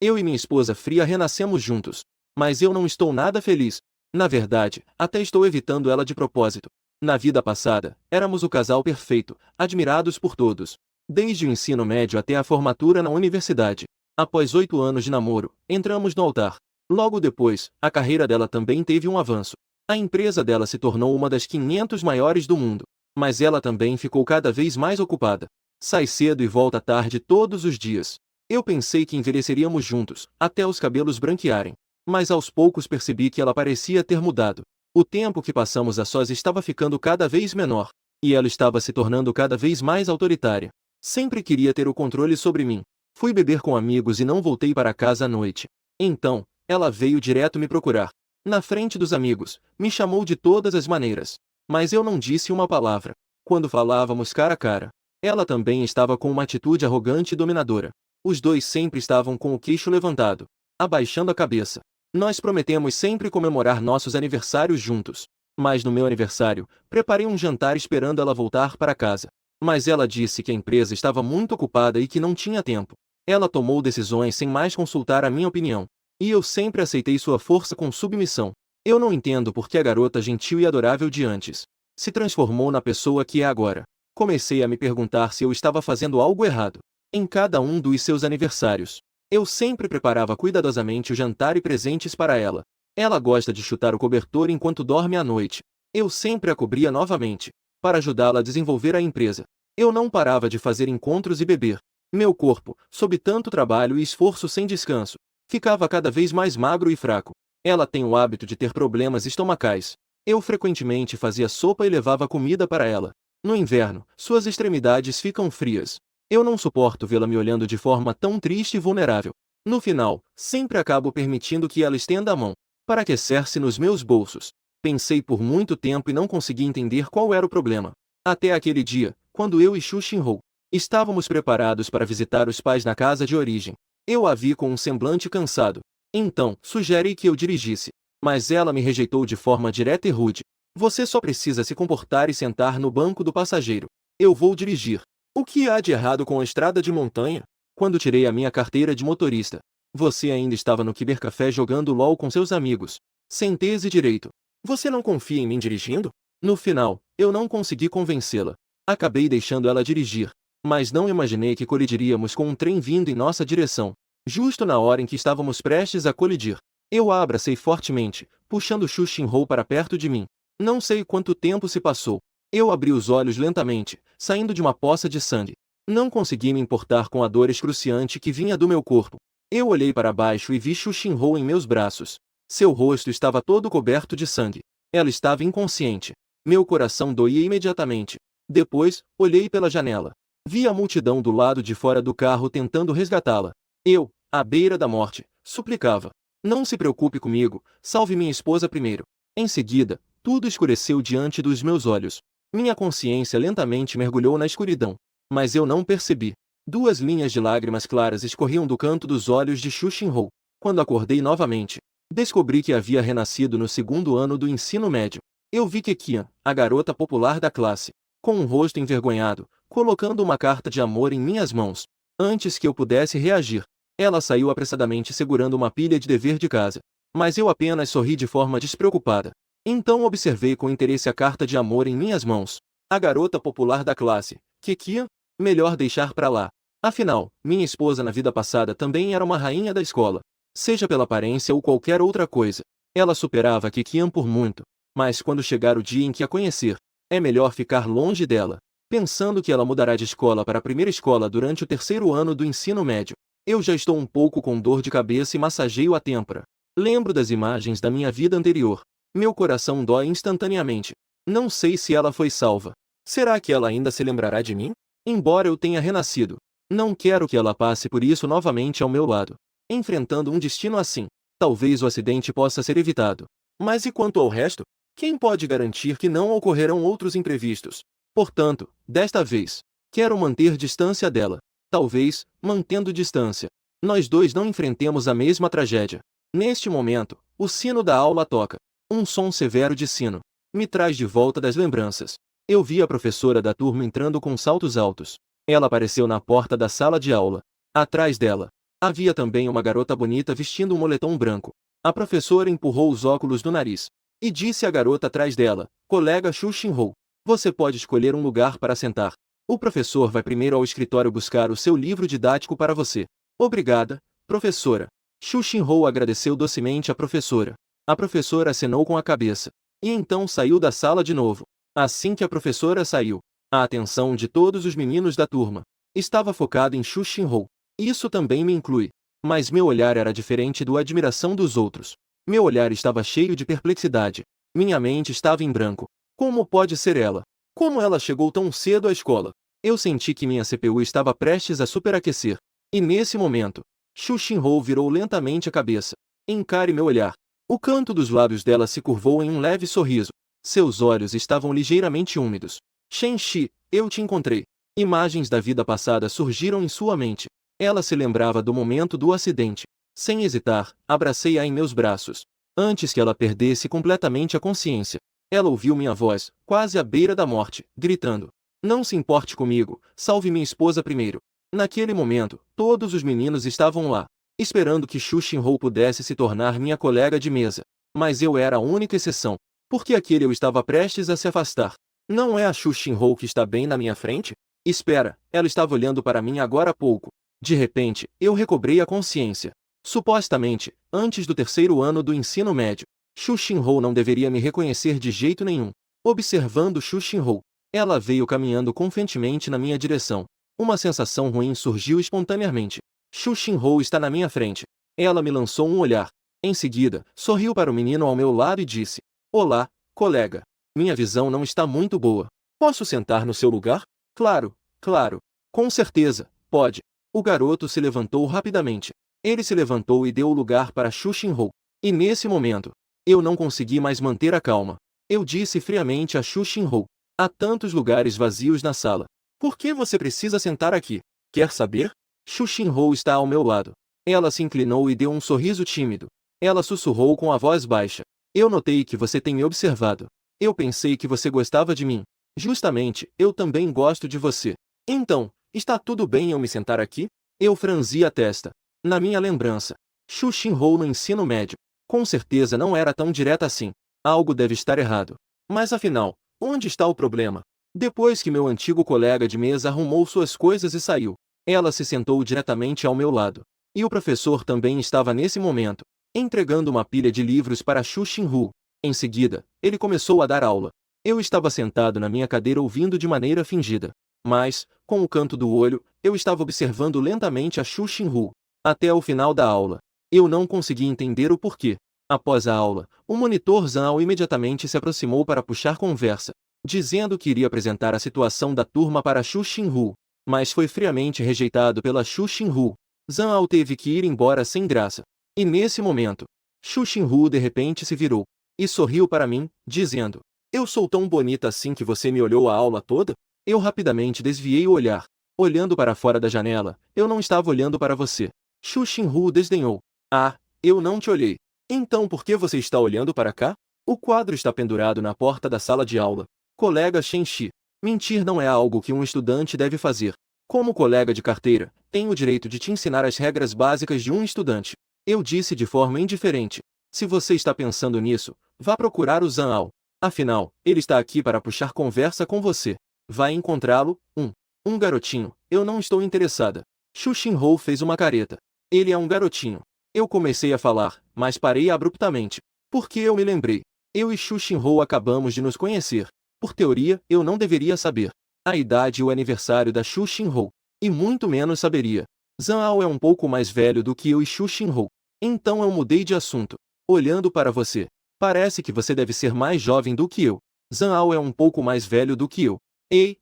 Eu e minha esposa fria renascemos juntos. Mas eu não estou nada feliz. Na verdade, até estou evitando ela de propósito. Na vida passada, éramos o casal perfeito, admirados por todos. Desde o ensino médio até a formatura na universidade. Após 8 anos de namoro, entramos no altar. Logo depois, a carreira dela também teve um avanço. A empresa dela se tornou uma das 500 maiores do mundo. Mas ela também ficou cada vez mais ocupada. Sai cedo e volta tarde todos os dias. Eu pensei que envelheceríamos juntos, até os cabelos branquearem. Mas aos poucos percebi que ela parecia ter mudado. O tempo que passamos a sós estava ficando cada vez menor. E ela estava se tornando cada vez mais autoritária. Sempre queria ter o controle sobre mim. Fui beber com amigos e não voltei para casa à noite. Então, ela veio direto me procurar. Na frente dos amigos, me chamou de todas as maneiras. Mas eu não disse uma palavra. Quando falávamos cara a cara, ela também estava com uma atitude arrogante e dominadora. Os dois sempre estavam com o queixo levantado, abaixando a cabeça. Nós prometemos sempre comemorar nossos aniversários juntos. Mas no meu aniversário, preparei um jantar esperando ela voltar para casa. Mas ela disse que a empresa estava muito ocupada e que não tinha tempo. Ela tomou decisões sem mais consultar a minha opinião. E eu sempre aceitei sua força com submissão. Eu não entendo por que a garota gentil e adorável de antes se transformou na pessoa que é agora. Comecei a me perguntar se eu estava fazendo algo errado. Em cada um dos seus aniversários, eu sempre preparava cuidadosamente o jantar e presentes para ela. Ela gosta de chutar o cobertor enquanto dorme à noite. Eu sempre a cobria novamente, para ajudá-la a desenvolver a empresa. Eu não parava de fazer encontros e beber. Meu corpo, sob tanto trabalho e esforço sem descanso, ficava cada vez mais magro e fraco. Ela tem o hábito de ter problemas estomacais. Eu frequentemente fazia sopa e levava comida para ela. No inverno, suas extremidades ficam frias. Eu não suporto vê-la me olhando de forma tão triste e vulnerável. No final, sempre acabo permitindo que ela estenda a mão, para aquecer-se nos meus bolsos. Pensei por muito tempo e não consegui entender qual era o problema. Até aquele dia, quando eu e Xu Xinhou estávamos preparados para visitar os pais na casa de origem. Eu a vi com um semblante cansado. Então, sugeri que eu dirigisse. Mas ela me rejeitou de forma direta e rude. Você só precisa se comportar e sentar no banco do passageiro. Eu vou dirigir. O que há de errado com a estrada de montanha? Quando tirei a minha carteira de motorista, você ainda estava no Cybercafé jogando LOL com seus amigos. Senteze direito. Você não confia em mim dirigindo? No final, eu não consegui convencê-la. Acabei deixando ela dirigir. Mas não imaginei que colidiríamos com um trem vindo em nossa direção. Justo na hora em que estávamos prestes a colidir, eu a abracei fortemente, puxando Xu Xinhou para perto de mim. Não sei quanto tempo se passou. Eu abri os olhos lentamente, saindo de uma poça de sangue. Não consegui me importar com a dor excruciante que vinha do meu corpo. Eu olhei para baixo e vi Xu Xinhou em meus braços. Seu rosto estava todo coberto de sangue. Ela estava inconsciente. Meu coração doía imediatamente. Depois, olhei pela janela. Vi a multidão do lado de fora do carro tentando resgatá-la. Eu, à beira da morte, suplicava. Não se preocupe comigo, salve minha esposa primeiro. Em seguida, tudo escureceu diante dos meus olhos. Minha consciência lentamente mergulhou na escuridão. Mas eu não percebi. 2 linhas de lágrimas claras escorriam do canto dos olhos de Xu Xinhou. Quando acordei novamente, descobri que havia renascido no 2º ano do ensino médio. Eu vi Keqian, a garota popular da classe, com um rosto envergonhado, colocando uma carta de amor em minhas mãos. Antes que eu pudesse reagir, ela saiu apressadamente segurando uma pilha de dever de casa. Mas eu apenas sorri de forma despreocupada. Então observei com interesse a carta de amor em minhas mãos. A garota popular da classe, Keqian, melhor deixar pra lá. Afinal, minha esposa na vida passada também era uma rainha da escola. Seja pela aparência ou qualquer outra coisa, ela superava Keqian por muito. Mas quando chegar o dia em que a conhecer, é melhor ficar longe dela. Pensando que ela mudará de escola para a primeira escola durante o 3º ano do ensino médio, eu já estou um pouco com dor de cabeça e massageio a têmpora. Lembro das imagens da minha vida anterior. Meu coração dói instantaneamente. Não sei se ela foi salva. Será que ela ainda se lembrará de mim? Embora eu tenha renascido, não quero que ela passe por isso novamente ao meu lado. Enfrentando um destino assim, talvez o acidente possa ser evitado. Mas e quanto ao resto? Quem pode garantir que não ocorrerão outros imprevistos? Portanto, desta vez, quero manter distância dela. Talvez, mantendo distância, nós dois não enfrentemos a mesma tragédia. Neste momento, o sino da aula toca. Um som severo de sino me traz de volta das lembranças. Eu vi a professora da turma entrando com saltos altos. Ela apareceu na porta da sala de aula. Atrás dela, Havia também uma garota bonita vestindo um moletom branco. A professora empurrou os óculos do nariz e disse à garota atrás dela: colega Xu Xinhou, você pode escolher um lugar para sentar. O professor vai primeiro ao escritório buscar o seu livro didático para você. Obrigada, professora. Xu Xinhou agradeceu docemente à professora. A professora acenou com a cabeça e então saiu da sala de novo. Assim que a professora saiu, a atenção de todos os meninos da turma estava focada em Xu Xinhou. Isso também me inclui. Mas meu olhar era diferente da admiração dos outros. Meu olhar estava cheio de perplexidade. Minha mente estava em branco. Como pode ser ela? Como ela chegou tão cedo à escola? Eu senti que minha CPU estava prestes a superaquecer. E nesse momento, Xu Xinhou virou lentamente a cabeça. Encare meu olhar. O canto dos lábios dela se curvou em um leve sorriso. Seus olhos estavam ligeiramente úmidos. Shen Shi, eu te encontrei. Imagens da vida passada surgiram em sua mente. Ela se lembrava do momento do acidente. Sem hesitar, abracei-a em meus braços. Antes que ela perdesse completamente a consciência, ela ouviu minha voz, quase à beira da morte, gritando: não se importe comigo, salve minha esposa primeiro. Naquele momento, todos os meninos estavam lá, esperando que Xu Xinhou pudesse se tornar minha colega de mesa. Mas eu era a única exceção, porque aquele eu estava prestes a se afastar. Não é a Xu Xinhou que está bem na minha frente? Espera, ela estava olhando para mim agora há pouco. De repente, eu recobrei a consciência. Supostamente, antes do terceiro ano do ensino médio, Xu Xinhou não deveria me reconhecer de jeito nenhum. Observando Xu Xinhou, ela veio caminhando confiantemente na minha direção. Uma sensação ruim surgiu espontaneamente. Xu Xinhou está na minha frente. Ela me lançou um olhar. Em seguida, sorriu para o menino ao meu lado e disse: olá, colega. Minha visão não está muito boa. Posso sentar no seu lugar? Claro, claro. Com certeza, pode. O garoto se levantou rapidamente. Ele se levantou e deu o lugar para Xu Xinhou. E nesse momento, eu não consegui mais manter a calma. Eu disse friamente a Xu Xinhou: há tantos lugares vazios na sala. Por que você precisa sentar aqui? Quer saber? Xu Xinhou está ao meu lado. Ela se inclinou e deu um sorriso tímido. Ela sussurrou com a voz baixa: eu notei que você tem me observado. Eu pensei que você gostava de mim. Justamente, eu também gosto de você. Então, está tudo bem eu me sentar aqui? Eu franzi a testa. Na minha lembrança, Xu Xinhou no ensino médio, com certeza não era tão direta assim. Algo deve estar errado. Mas afinal, onde está o problema? Depois que meu antigo colega de mesa arrumou suas coisas e saiu, ela se sentou diretamente ao meu lado. E o professor também estava nesse momento, entregando uma pilha de livros para Xu Xinhou. Em seguida, ele começou a dar aula. Eu estava sentado na minha cadeira ouvindo de maneira fingida. Mas, com o canto do olho, eu estava observando lentamente a Xu Xinhou. Até o final da aula. Eu não consegui entender o porquê. Após a aula, o monitor Zhao imediatamente se aproximou para puxar conversa, dizendo que iria apresentar a situação da turma para Xu Xinhou, mas foi friamente rejeitado pela Xu Xinhou. Zhao teve que ir embora sem graça. E nesse momento, Xu Xinhou de repente se virou e sorriu para mim, dizendo: eu sou tão bonita assim que você me olhou a aula toda? Eu rapidamente desviei o olhar. Olhando para fora da janela, eu não estava olhando para você. Xu Xinhou desdenhou. Ah, eu não te olhei. Então por que você está olhando para cá? O quadro está pendurado na porta da sala de aula. Colega Shen Shi. Mentir não é algo que um estudante deve fazer. Como colega de carteira, tenho o direito de te ensinar as regras básicas de um estudante. Eu disse de forma indiferente. Se você está pensando nisso, vá procurar o Zhao. Afinal, ele está aqui para puxar conversa com você. Vai encontrá-lo, um garotinho. Eu não estou interessada. Xu Xinhou fez uma careta. Ele é um garotinho. Eu comecei a falar, mas parei abruptamente. Porque eu me lembrei. Eu e Xu Xinhou acabamos de nos conhecer. Por teoria, eu não deveria saber a idade e o aniversário da Xu Xinhou. E muito menos saberia. Zhao é um pouco mais velho do que eu e Xu Xinhou. Então eu mudei de assunto. Olhando para você, parece que você deve ser mais jovem do que eu. Zhao é um pouco mais velho do que eu. Ei,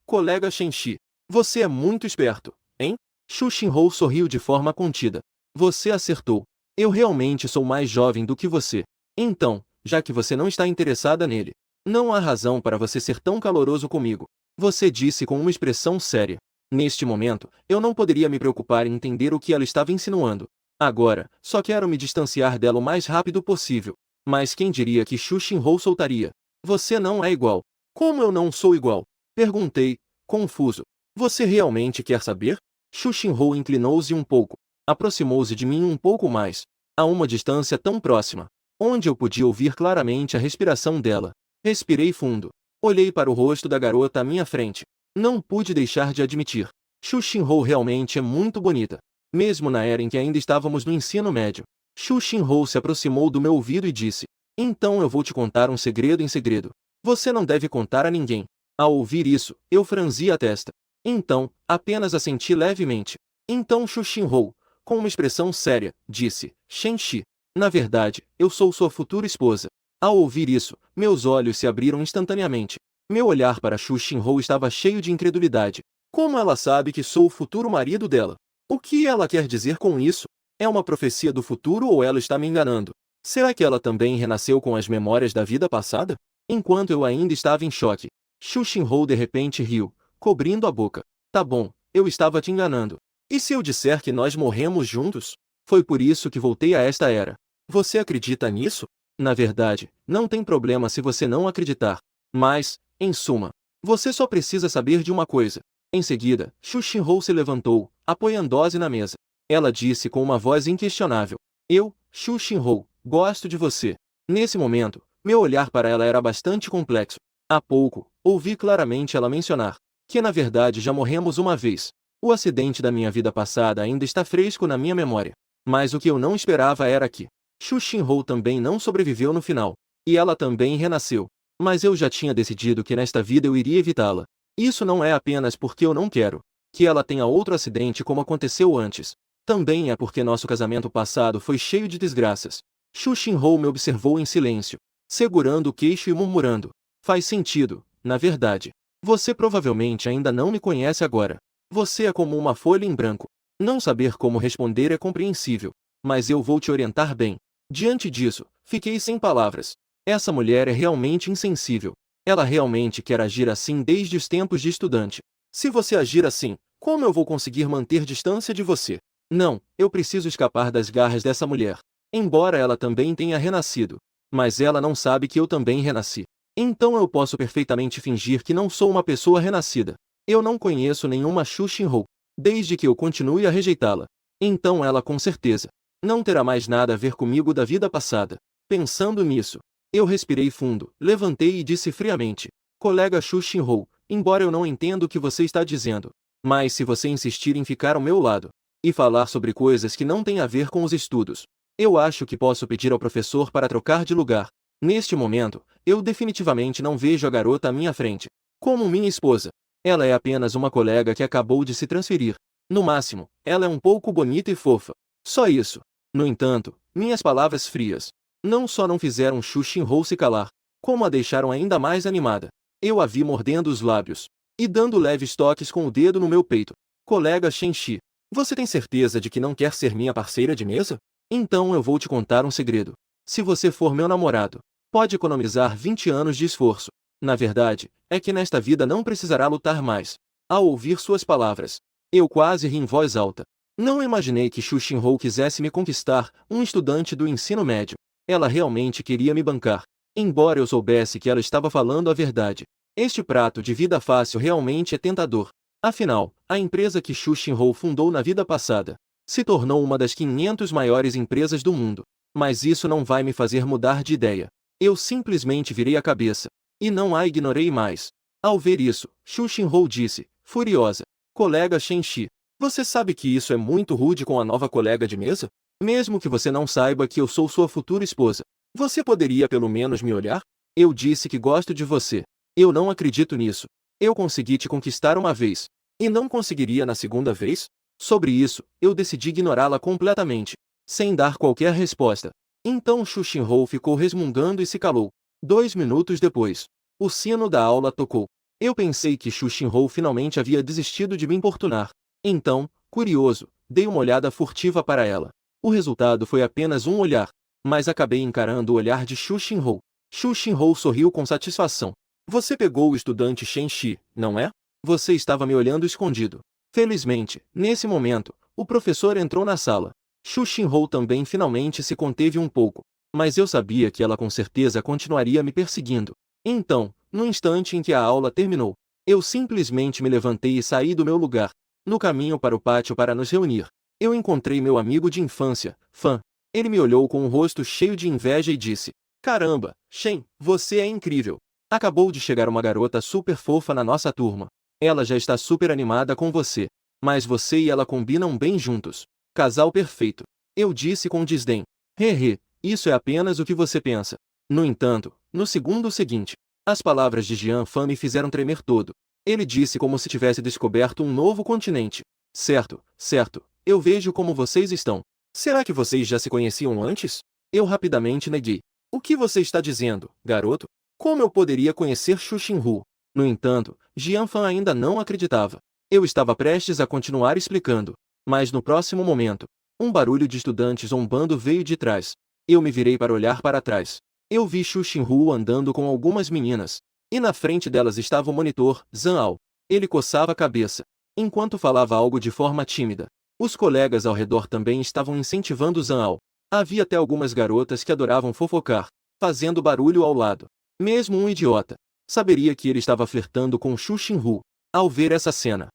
colega Shen Shi. Você é muito esperto, hein? Xu Xinhou sorriu de forma contida. Você acertou. Eu realmente sou mais jovem do que você. Então, já que você não está interessada nele, não há razão para você ser tão caloroso comigo. Você disse com uma expressão séria. Neste momento, eu não poderia me preocupar em entender o que ela estava insinuando. Agora, só quero me distanciar dela o mais rápido possível. Mas quem diria que Xu Xinhou soltaria? Você não é igual. Como eu não sou igual? Perguntei, confuso. Você realmente quer saber? Xu Xinhou inclinou-se um pouco, aproximou-se de mim um pouco mais, a uma distância tão próxima, onde eu podia ouvir claramente a respiração dela. Respirei fundo. Olhei para o rosto da garota à minha frente. Não pude deixar de admitir. Xu Xinhou realmente é muito bonita. Mesmo na era em que ainda estávamos no ensino médio. Xu Xinhou se aproximou do meu ouvido e disse: então eu vou te contar um segredo em segredo. Você não deve contar a ninguém. Ao ouvir isso, eu franzi a testa. Então, apenas assenti levemente. Então Xu Xinhou, com uma expressão séria, disse: Shenxi, na verdade, eu sou sua futura esposa. Ao ouvir isso, meus olhos se abriram instantaneamente. Meu olhar para Xu Xinhou estava cheio de incredulidade. Como ela sabe que sou o futuro marido dela? O que ela quer dizer com isso? É uma profecia do futuro ou ela está me enganando? Será que ela também renasceu com as memórias da vida passada? Enquanto eu ainda estava em choque, Xu Xinhou de repente riu, cobrindo a boca. Tá bom, eu estava te enganando. E se eu disser que nós morremos juntos? Foi por isso que voltei a esta era. Você acredita nisso? Na verdade, não tem problema se você não acreditar. Mas, em suma, você só precisa saber de uma coisa. Em seguida, Xu Xinhou se levantou, apoiando-se na mesa. Ela disse com uma voz inquestionável: eu, Xu Xinhou, gosto de você. Nesse momento, meu olhar para ela era bastante complexo. Há pouco, ouvi claramente ela mencionar que na verdade já morremos uma vez. O acidente da minha vida passada ainda está fresco na minha memória. Mas o que eu não esperava era que Xu Xinhou também não sobreviveu no final. E ela também renasceu. Mas eu já tinha decidido que nesta vida eu iria evitá-la. Isso não é apenas porque eu não quero que ela tenha outro acidente como aconteceu antes. Também é porque nosso casamento passado foi cheio de desgraças. Xu Xinhou me observou em silêncio, segurando o queixo e murmurando: faz sentido, na verdade. Você provavelmente ainda não me conhece agora. Você é como uma folha em branco. Não saber como responder é compreensível, mas eu vou te orientar bem. Diante disso, fiquei sem palavras. Essa mulher é realmente insensível. Ela realmente quer agir assim desde os tempos de estudante. Se você agir assim, como eu vou conseguir manter distância de você? Não, eu preciso escapar das garras dessa mulher. Embora ela também tenha renascido. Mas ela não sabe que eu também renasci. Então eu posso perfeitamente fingir que não sou uma pessoa renascida. Eu não conheço nenhuma Xu Xinhou, desde que eu continue a rejeitá-la. Então ela com certeza não terá mais nada a ver comigo da vida passada. Pensando nisso, eu respirei fundo, levantei e disse friamente: colega Xu Xinhou, embora eu não entenda o que você está dizendo, mas se você insistir em ficar ao meu lado e falar sobre coisas que não têm a ver com os estudos, eu acho que posso pedir ao professor para trocar de lugar. Neste momento, eu definitivamente não vejo a garota à minha frente como minha esposa. Ela é apenas uma colega que acabou de se transferir. No máximo, ela é um pouco bonita e fofa. Só isso. No entanto, minhas palavras frias não só não fizeram Xu Xinhou se calar, como a deixaram ainda mais animada. Eu a vi mordendo os lábios e dando leves toques com o dedo no meu peito. Colega Shenxi, você tem certeza de que não quer ser minha parceira de mesa? Então eu vou te contar um segredo. Se você for meu namorado, pode economizar 20 anos de esforço. Na verdade, é que nesta vida não precisará lutar mais. Ao ouvir suas palavras, eu quase ri em voz alta. Não imaginei que Xu Xinhou quisesse me conquistar, um estudante do ensino médio. Ela realmente queria me bancar. Embora eu soubesse que ela estava falando a verdade. Este prato de vida fácil realmente é tentador. Afinal, a empresa que Xu Xinhou fundou na vida passada se tornou uma das 500 maiores empresas do mundo. Mas isso não vai me fazer mudar de ideia. Eu simplesmente virei a cabeça e não a ignorei mais. Ao ver isso, Xu Xinhou disse, furiosa: colega Shenxi, você sabe que isso é muito rude com a nova colega de mesa? Mesmo que você não saiba que eu sou sua futura esposa, você poderia pelo menos me olhar? Eu disse que gosto de você. Eu não acredito nisso. Eu consegui te conquistar uma vez, e não conseguiria na segunda vez? Sobre isso, eu decidi ignorá-la completamente, sem dar qualquer resposta. Então Xu Xinhou ficou resmungando e se calou. 2 minutos depois, o sino da aula tocou. Eu pensei que Xu Xinhou finalmente havia desistido de me importunar. Então, curioso, dei uma olhada furtiva para ela. O resultado foi apenas um olhar, mas acabei encarando o olhar de Xu Xinhou. Xu Xinhou sorriu com satisfação. Você pegou o estudante Shenxi, não é? Você estava me olhando escondido. Felizmente, nesse momento, o professor entrou na sala. Xu Xinhou também finalmente se conteve um pouco, mas eu sabia que ela com certeza continuaria me perseguindo. Então, no instante em que a aula terminou, eu simplesmente me levantei e saí do meu lugar. No caminho para o pátio para nos reunir, eu encontrei meu amigo de infância, Fan. Ele me olhou com um rosto cheio de inveja e disse: Caramba, Shen, você é incrível. Acabou de chegar uma garota super fofa na nossa turma. Ela já está super animada com você. Mas você e ela combinam bem juntos. Casal perfeito. Eu disse com desdém. Hehe, isso é apenas o que você pensa. No entanto, no segundo seguinte, as palavras de Jian Fan me fizeram tremer todo. Ele disse como se tivesse descoberto um novo continente. Certo, certo, eu vejo como vocês estão. Será que vocês já se conheciam antes? Eu rapidamente neguei. O que você está dizendo, garoto? Como eu poderia conhecer Xu Xinhu? No entanto, Jian Fan ainda não acreditava. Eu estava prestes a continuar explicando. Mas no próximo momento, um barulho de estudantes zombando veio de trás. Eu me virei para olhar para trás. Eu vi Xu Xinhu andando com algumas meninas. E na frente delas estava o monitor, Zhang Ao. Ele coçava a cabeça, enquanto falava algo de forma tímida. Os colegas ao redor também estavam incentivando Zhang Ao. Havia até algumas garotas que adoravam fofocar, fazendo barulho ao lado. Mesmo um idiota saberia que ele estava flertando com Xu Xinhu. Ao ver essa cena,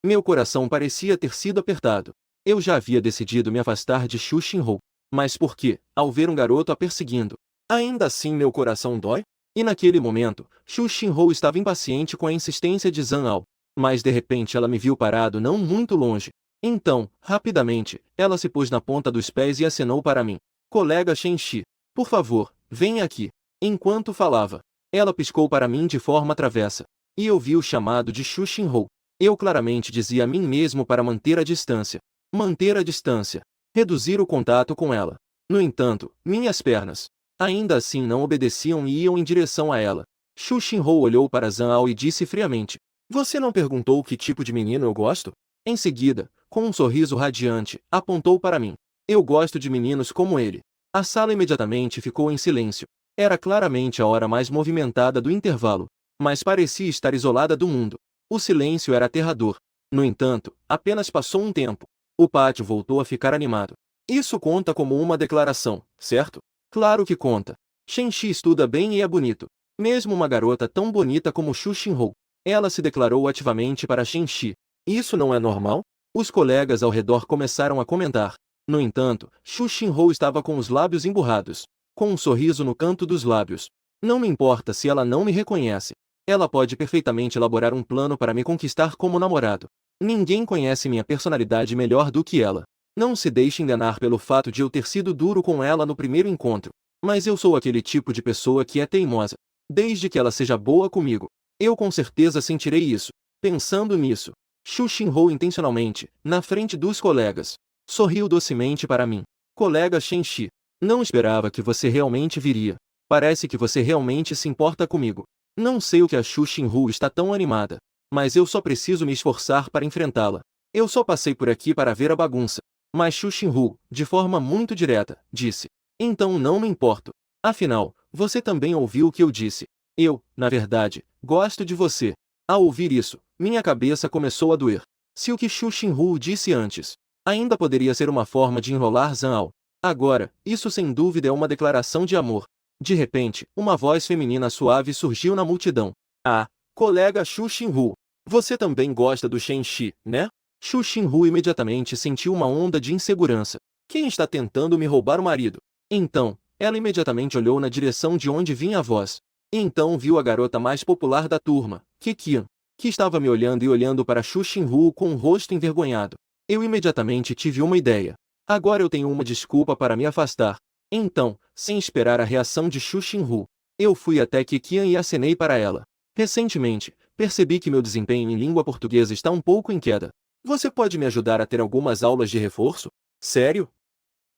meu coração parecia ter sido apertado. Eu já havia decidido me afastar de Xu Xinhu. Mas por que, ao ver um garoto a perseguindo, ainda assim meu coração dói? E naquele momento, Xu Xinhu estava impaciente com a insistência de Zhang Ao. Mas de repente ela me viu parado não muito longe. Então, rapidamente, ela se pôs na ponta dos pés e acenou para mim. Colega Shenxi, por favor, venha aqui. Enquanto falava, ela piscou para mim de forma travessa. E eu vi o chamado de Xu Xinhu. Eu claramente dizia a mim mesmo para manter a distância. Manter a distância. Reduzir o contato com ela. No entanto, minhas pernas, ainda assim não obedeciam e iam em direção a ela. Xu Xinhu olhou para Zhang Ao e disse friamente: Você não perguntou que tipo de menino eu gosto? Em seguida, com um sorriso radiante, apontou para mim. Eu gosto de meninos como ele. A sala imediatamente ficou em silêncio. Era claramente a hora mais movimentada do intervalo, mas parecia estar isolada do mundo. O silêncio era aterrador. No entanto, apenas passou um tempo. O pátio voltou a ficar animado. Isso conta como uma declaração, certo? Claro que conta. Shenxi estuda bem e é bonito. Mesmo uma garota tão bonita como Xu Xinhu. Ela se declarou ativamente para Shenxi. Isso não é normal? Os colegas ao redor começaram a comentar. No entanto, Xu Xinhu estava com os lábios emburrados, com um sorriso no canto dos lábios. Não me importa se ela não me reconhece. Ela pode perfeitamente elaborar um plano para me conquistar como namorado. Ninguém conhece minha personalidade melhor do que ela. Não se deixe enganar pelo fato de eu ter sido duro com ela no primeiro encontro. Mas eu sou aquele tipo de pessoa que é teimosa. Desde que ela seja boa comigo, eu com certeza sentirei isso. Pensando nisso, Xu Xinhu intencionalmente, na frente dos colegas, sorriu docemente para mim. Colega Shenxi, não esperava que você realmente viria. Parece que você realmente se importa comigo. Não sei o que a Xu Xinhu está tão animada, mas eu só preciso me esforçar para enfrentá-la. Eu só passei por aqui para ver a bagunça. Mas Xu Xinhu, de forma muito direta, disse: Então não me importo. Afinal, você também ouviu o que eu disse. Eu, na verdade, gosto de você. Ao ouvir isso, minha cabeça começou a doer. Se o que Xu Xinhu disse antes ainda poderia ser uma forma de enrolar Zhang Ao, agora, isso sem dúvida é uma declaração de amor. De repente, uma voz feminina suave surgiu na multidão. Ah, colega Xu Xinhu, você também gosta do Shenxi, né? Xu Xinhu imediatamente sentiu uma onda de insegurança. Quem está tentando me roubar o marido? Então, ela imediatamente olhou na direção de onde vinha a voz. E então viu a garota mais popular da turma, Keqian, que estava me olhando e olhando para Xu Xinhu com um rosto envergonhado. Eu imediatamente tive uma ideia. Agora eu tenho uma desculpa para me afastar. Então, sem esperar a reação de Xu Xinhu, eu fui até Keqian e acenei para ela. Recentemente, percebi que meu desempenho em língua portuguesa está um pouco em queda. Você pode me ajudar a ter algumas aulas de reforço? Sério?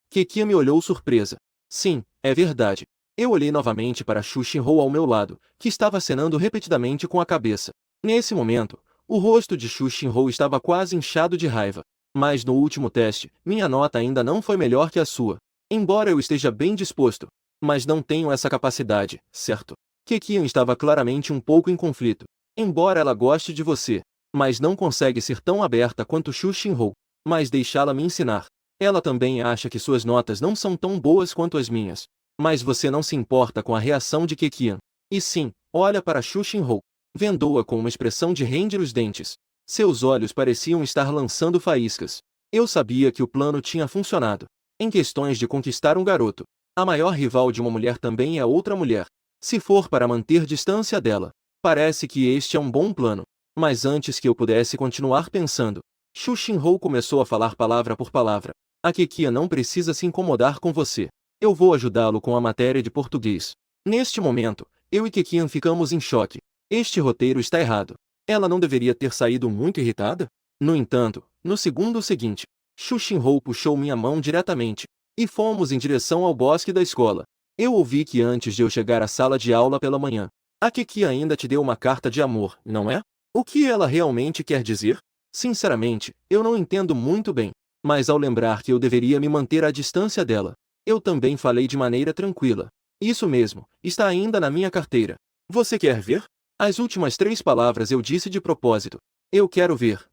Keqian me olhou surpresa. Sim, é verdade. Eu olhei novamente para Xu Xinhu ao meu lado, que estava acenando repetidamente com a cabeça. Nesse momento, o rosto de Xu Xinhu estava quase inchado de raiva. Mas no último teste, minha nota ainda não foi melhor que a sua. Embora eu esteja bem disposto, mas não tenho essa capacidade, certo? Keqian estava claramente um pouco em conflito. Embora ela goste de você, mas não consegue ser tão aberta quanto Xu Xinhu. Mas deixá-la me ensinar. Ela também acha que suas notas não são tão boas quanto as minhas. Mas você não se importa com a reação de Keqian. E sim, olha para Xu Xinhu. Vendou-a com uma expressão de render os dentes. Seus olhos pareciam estar lançando faíscas. Eu sabia que o plano tinha funcionado. Em questões de conquistar um garoto, a maior rival de uma mulher também é outra mulher. Se for para manter distância dela, parece que este é um bom plano. Mas antes que eu pudesse continuar pensando, Xu Xinhou começou a falar palavra por palavra. A Kekia não precisa se incomodar com você. Eu vou ajudá-lo com a matéria de português. Neste momento, eu e Kekian ficamos em choque. Este roteiro está errado. Ela não deveria ter saído muito irritada? No entanto, no segundo seguinte, Xu Xinhou puxou minha mão diretamente, e fomos em direção ao bosque da escola. Eu ouvi que antes de eu chegar à sala de aula pela manhã, a Kekia ainda te deu uma carta de amor, não é? O que ela realmente quer dizer? Sinceramente, eu não entendo muito bem, mas ao lembrar que eu deveria me manter à distância dela, eu também falei de maneira tranquila. Isso mesmo, está ainda na minha carteira. Você quer ver? As últimas 3 palavras eu disse de propósito. Eu quero ver.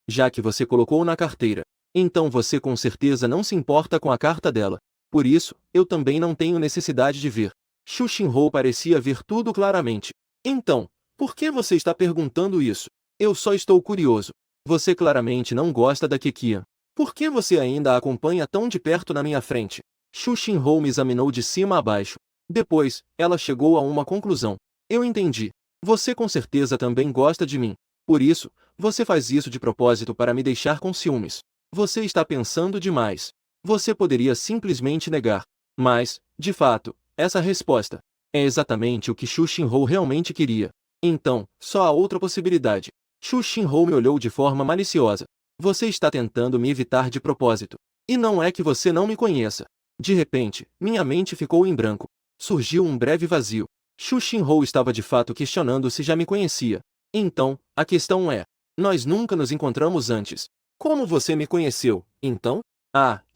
Já que você colocou na carteira, então você com certeza não se importa com a carta dela. Por isso, eu também não tenho necessidade de ver. Xu Xinhou parecia ver tudo claramente. Então, por que você está perguntando isso? Eu só estou curioso. Você claramente não gosta da Kekia. Por que você ainda a acompanha tão de perto na minha frente? Xu Xinhou me examinou de cima a baixo. Depois, ela chegou a uma conclusão. Eu entendi. Você com certeza também gosta de mim. Por isso, você faz isso de propósito para me deixar com ciúmes. Você está pensando demais. Você poderia simplesmente negar. Mas, de fato, essa resposta é exatamente o que Xu Xinhou realmente queria. Então, só há outra possibilidade. Xu Xinhou me olhou de forma maliciosa. Você está tentando me evitar de propósito. E não é que você não me conheça. De repente, minha mente ficou em branco. Surgiu um breve vazio. Xu Xinhou estava de fato questionando se já me conhecia. Então, a questão é: nós nunca nos encontramos antes. Como você me conheceu, então?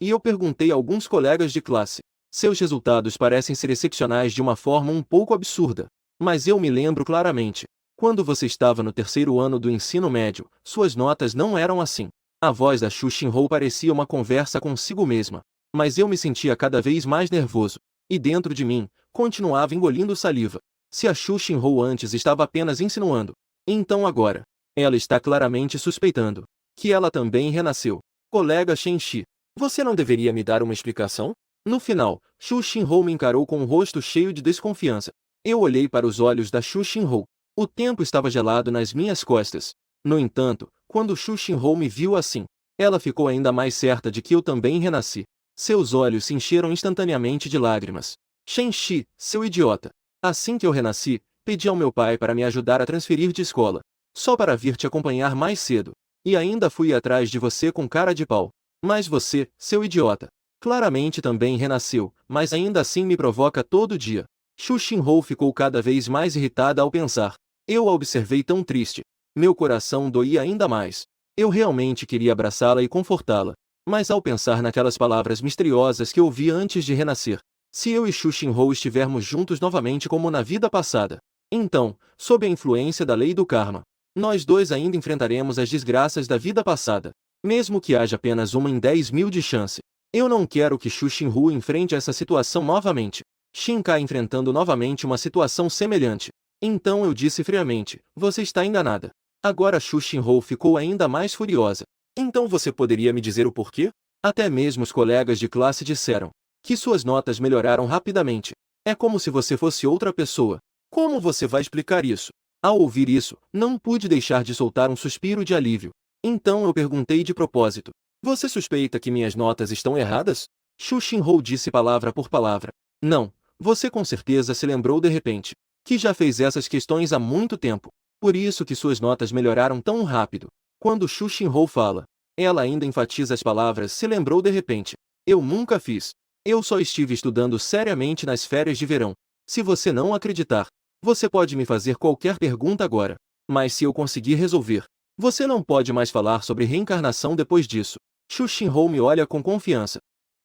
E eu perguntei a alguns colegas de classe. Seus resultados parecem ser excepcionais de uma forma um pouco absurda. Mas eu me lembro claramente. Quando você estava no 3º ano do ensino médio, suas notas não eram assim. A voz da Xu Xinhou parecia uma conversa consigo mesma. Mas eu me sentia cada vez mais nervoso. E dentro de mim, continuava engolindo saliva. Se a Xu Xinhou antes estava apenas insinuando, então agora, ela está claramente suspeitando que ela também renasceu. Colega Shen Shi, você não deveria me dar uma explicação? No final, Xu Xinhou me encarou com um rosto cheio de desconfiança. Eu olhei para os olhos da Xu Xinhou. O tempo estava gelado nas minhas costas. No entanto, quando Xu Xinhou me viu assim, ela ficou ainda mais certa de que eu também renasci. Seus olhos se encheram instantaneamente de lágrimas. Shen Shi, seu idiota. Assim que eu renasci, pedi ao meu pai para me ajudar a transferir de escola. Só para vir te acompanhar mais cedo. E ainda fui atrás de você com cara de pau. Mas você, seu idiota, claramente também renasceu, mas ainda assim me provoca todo dia. Xu Xinhou ficou cada vez mais irritada ao pensar. Eu a observei tão triste. Meu coração doía ainda mais. Eu realmente queria abraçá-la e confortá-la. Mas ao pensar naquelas palavras misteriosas que ouvi antes de renascer, se eu e Xu Xinhou estivermos juntos novamente como na vida passada, então, sob a influência da lei do karma, nós dois ainda enfrentaremos as desgraças da vida passada, mesmo que haja apenas uma em 10.000 de chance. Eu não quero que Xu Xinhou enfrente essa situação novamente. Xin Kai enfrentando novamente uma situação semelhante. Então eu disse friamente, você está enganada. Agora Xu Xinhou ficou ainda mais furiosa. Então você poderia me dizer o porquê? Até mesmo os colegas de classe disseram que suas notas melhoraram rapidamente. É como se você fosse outra pessoa. Como você vai explicar isso? Ao ouvir isso, não pude deixar de soltar um suspiro de alívio. Então eu perguntei de propósito. Você suspeita que minhas notas estão erradas? Xu Xinhou disse palavra por palavra. Não, você com certeza se lembrou de repente que já fez essas questões há muito tempo. Por isso que suas notas melhoraram tão rápido. Quando Xu Xinhou fala, ela ainda enfatiza as palavras se lembrou de repente. Eu nunca fiz. Eu só estive estudando seriamente nas férias de verão. Se você não acreditar, você pode me fazer qualquer pergunta agora. Mas se eu conseguir resolver, você não pode mais falar sobre reencarnação depois disso. Xu Xinhou me olha com confiança.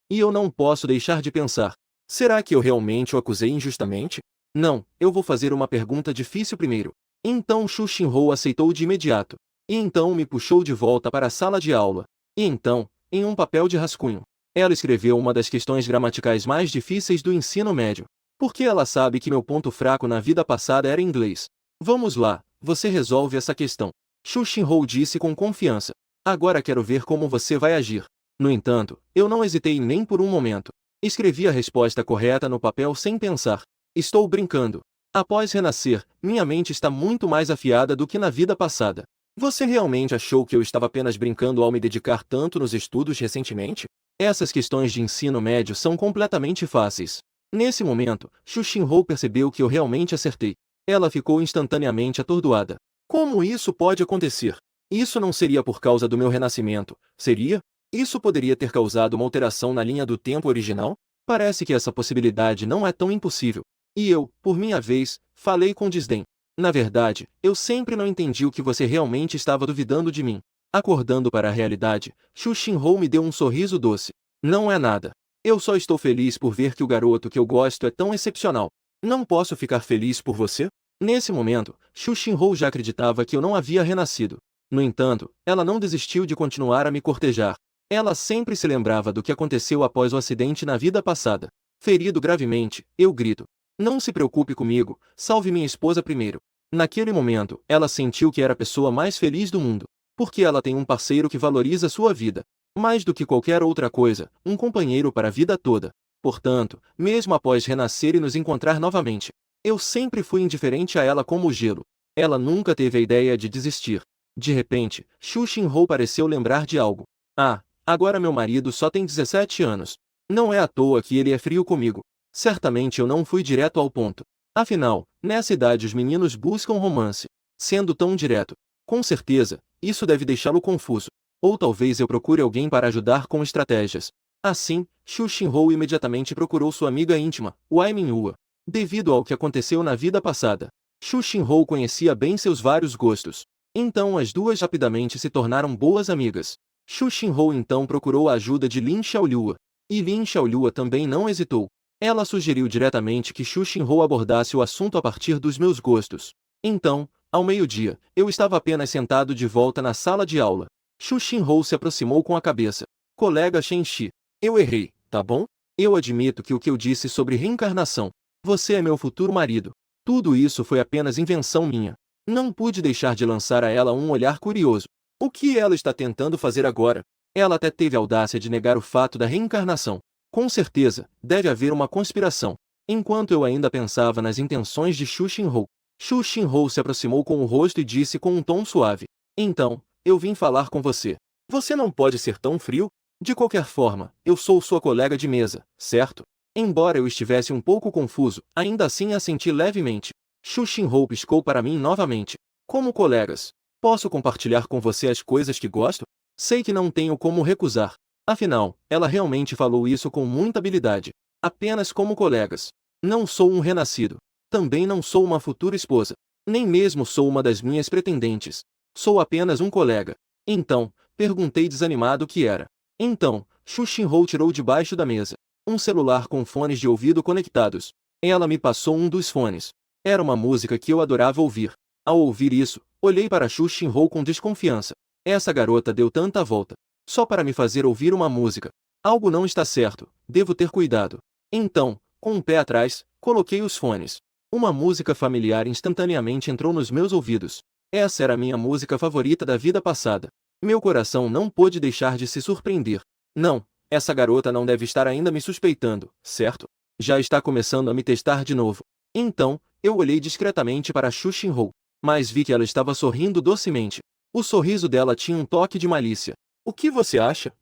E eu não posso deixar de pensar. Será que eu realmente o acusei injustamente? Não, eu vou fazer uma pergunta difícil primeiro. Então Xu Xinhou aceitou de imediato. E então me puxou de volta para a sala de aula. E então, em um papel de rascunho, ela escreveu uma das questões gramaticais mais difíceis do ensino médio. Porque ela sabe que meu ponto fraco na vida passada era inglês. Vamos lá, você resolve essa questão. Xu Xinhou disse com confiança. Agora quero ver como você vai agir. No entanto, eu não hesitei nem por um momento. Escrevi a resposta correta no papel sem pensar. Estou brincando. Após renascer, minha mente está muito mais afiada do que na vida passada. Você realmente achou que eu estava apenas brincando ao me dedicar tanto nos estudos recentemente? Essas questões de ensino médio são completamente fáceis. Nesse momento, Xu Xinhou percebeu que eu realmente acertei. Ela ficou instantaneamente atordoada. Como isso pode acontecer? Isso não seria por causa do meu renascimento, seria? Isso poderia ter causado uma alteração na linha do tempo original? Parece que essa possibilidade não é tão impossível. E eu, por minha vez, falei com desdém. Na verdade, eu sempre não entendi o que você realmente estava duvidando de mim. Acordando para a realidade, Xu Xinhou me deu um sorriso doce. Não é nada. Eu só estou feliz por ver que o garoto que eu gosto é tão excepcional. Não posso ficar feliz por você? Nesse momento, Xu Xinhou já acreditava que eu não havia renascido. No entanto, ela não desistiu de continuar a me cortejar. Ela sempre se lembrava do que aconteceu após o acidente na vida passada. Ferido gravemente, eu grito. Não se preocupe comigo, salve minha esposa primeiro. Naquele momento, ela sentiu que era a pessoa mais feliz do mundo. Porque ela tem um parceiro que valoriza sua vida. Mais do que qualquer outra coisa, um companheiro para a vida toda. Portanto, mesmo após renascer e nos encontrar novamente, eu sempre fui indiferente a ela como o gelo. Ela nunca teve a ideia de desistir. De repente, Xu Xinhou pareceu lembrar de algo. Ah, agora meu marido só tem 17 anos. Não é à toa que ele é frio comigo. Certamente eu não fui direto ao ponto. Afinal, nessa idade os meninos buscam romance. Sendo tão direto. Com certeza, isso deve deixá-lo confuso. Ou talvez eu procure alguém para ajudar com estratégias. Assim, Xu Xinhou imediatamente procurou sua amiga íntima, Wai Minhua. Devido ao que aconteceu na vida passada, Xu Xinhou conhecia bem seus vários gostos. Então as duas rapidamente se tornaram boas amigas. Xu Xinhou então procurou a ajuda de Lin Xiaolua. E Lin Xiaolua também não hesitou. Ela sugeriu diretamente que Xu Xinhou abordasse o assunto a partir dos meus gostos. Então, ao meio-dia, eu estava apenas sentado de volta na sala de aula. Xu Xinhou se aproximou com a cabeça. Colega Shen Shi, eu errei, tá bom? Eu admito que o que eu disse sobre reencarnação. Você é meu futuro marido. Tudo isso foi apenas invenção minha. Não pude deixar de lançar a ela um olhar curioso. O que ela está tentando fazer agora? Ela até teve a audácia de negar o fato da reencarnação. Com certeza, deve haver uma conspiração. Enquanto eu ainda pensava nas intenções de Xu Xinhou se aproximou com o rosto e disse com um tom suave. Então, eu vim falar com você. Você não pode ser tão frio? De qualquer forma, eu sou sua colega de mesa, certo? Embora eu estivesse um pouco confuso, ainda assim assenti levemente. Xu Xinhou piscou para mim novamente. Como colegas, posso compartilhar com você as coisas que gosto? Sei que não tenho como recusar. Afinal, ela realmente falou isso com muita habilidade. Apenas como colegas. Não sou um renascido. Também não sou uma futura esposa. Nem mesmo sou uma das minhas pretendentes. Sou apenas um colega. Então, perguntei desanimado o que era. Então, Xu Xinhou tirou debaixo da mesa um celular com fones de ouvido conectados. Ela me passou um dos fones. Era uma música que eu adorava ouvir. Ao ouvir isso, olhei para Xu Xinhou com desconfiança. Essa garota deu tanta volta. Só para me fazer ouvir uma música. Algo não está certo, devo ter cuidado. Então, com um pé atrás, coloquei os fones. Uma música familiar instantaneamente entrou nos meus ouvidos. Essa era a minha música favorita da vida passada. Meu coração não pôde deixar de se surpreender. Não, essa garota não deve estar ainda me suspeitando, certo? Já está começando a me testar de novo. Então, eu olhei discretamente para Xu Xinhou, mas vi que ela estava sorrindo docemente. O sorriso dela tinha um toque de malícia. O que você acha?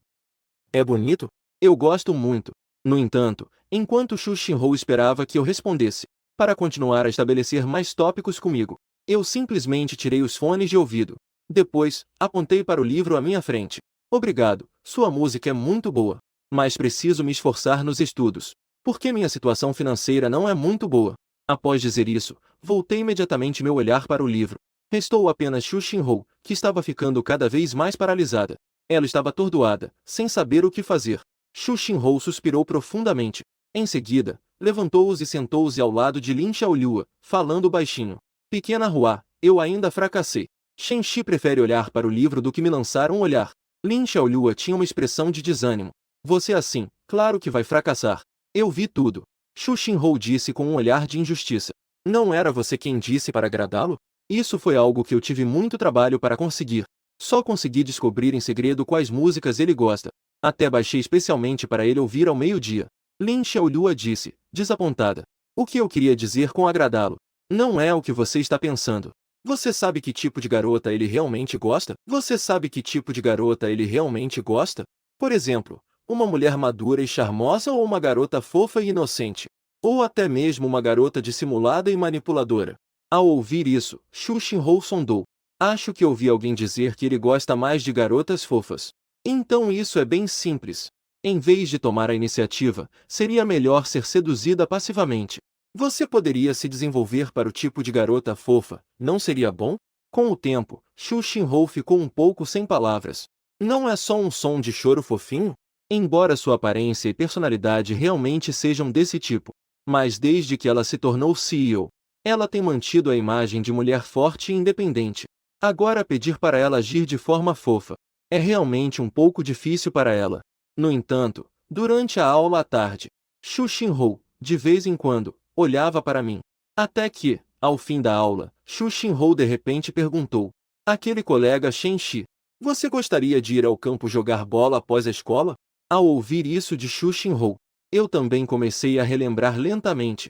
É bonito? Eu gosto muito. No entanto, enquanto Xu Xinhou esperava que eu respondesse, para continuar a estabelecer mais tópicos comigo, eu simplesmente tirei os fones de ouvido. Depois, apontei para o livro à minha frente. Obrigado, sua música é muito boa. Mas preciso me esforçar nos estudos. Porque minha situação financeira não é muito boa. Após dizer isso, voltei imediatamente meu olhar para o livro. Restou apenas Xu Xinhou, que estava ficando cada vez mais paralisada. Ela estava atordoada, sem saber o que fazer. Xu Xinhou suspirou profundamente. Em seguida, levantou-se e sentou-se ao lado de Lin Xiaolua, falando baixinho. Pequena Hua, eu ainda fracassei. Shen Shi prefere olhar para o livro do que me lançar um olhar. Lin Xiaolua tinha uma expressão de desânimo. Você assim, claro que vai fracassar. Eu vi tudo. Xu Xinhou disse com um olhar de injustiça. Não era você quem disse para agradá-lo? Isso foi algo que eu tive muito trabalho para conseguir. Só consegui descobrir em segredo quais músicas ele gosta. Até baixei especialmente para ele ouvir ao meio-dia. Lin Xiaolua disse, desapontada. O que eu queria dizer com agradá-lo? Não é o que você está pensando. Você sabe que tipo de garota ele realmente gosta? Você sabe que tipo de garota ele realmente gosta? Por exemplo, uma mulher madura e charmosa ou uma garota fofa e inocente? Ou até mesmo uma garota dissimulada e manipuladora? Ao ouvir isso, Xu Xinhou sondou. Acho que ouvi alguém dizer que ele gosta mais de garotas fofas. Então isso é bem simples. Em vez de tomar a iniciativa, seria melhor ser seduzida passivamente. Você poderia se desenvolver para o tipo de garota fofa, não seria bom? Com o tempo, Xu Xinhou ficou um pouco sem palavras. Não é só um som de choro fofinho? Embora sua aparência e personalidade realmente sejam desse tipo. Mas desde que ela se tornou CEO, ela tem mantido a imagem de mulher forte e independente. Agora pedir para ela agir de forma fofa é realmente um pouco difícil para ela. No entanto, durante a aula à tarde, Xu Xinhou, de vez em quando, olhava para mim. Até que, ao fim da aula, Xu Xinhou de repente perguntou. Aquele colega Shen Shi, você gostaria de ir ao campo jogar bola após a escola? Ao ouvir isso de Xu Xinhou, eu também comecei a relembrar lentamente.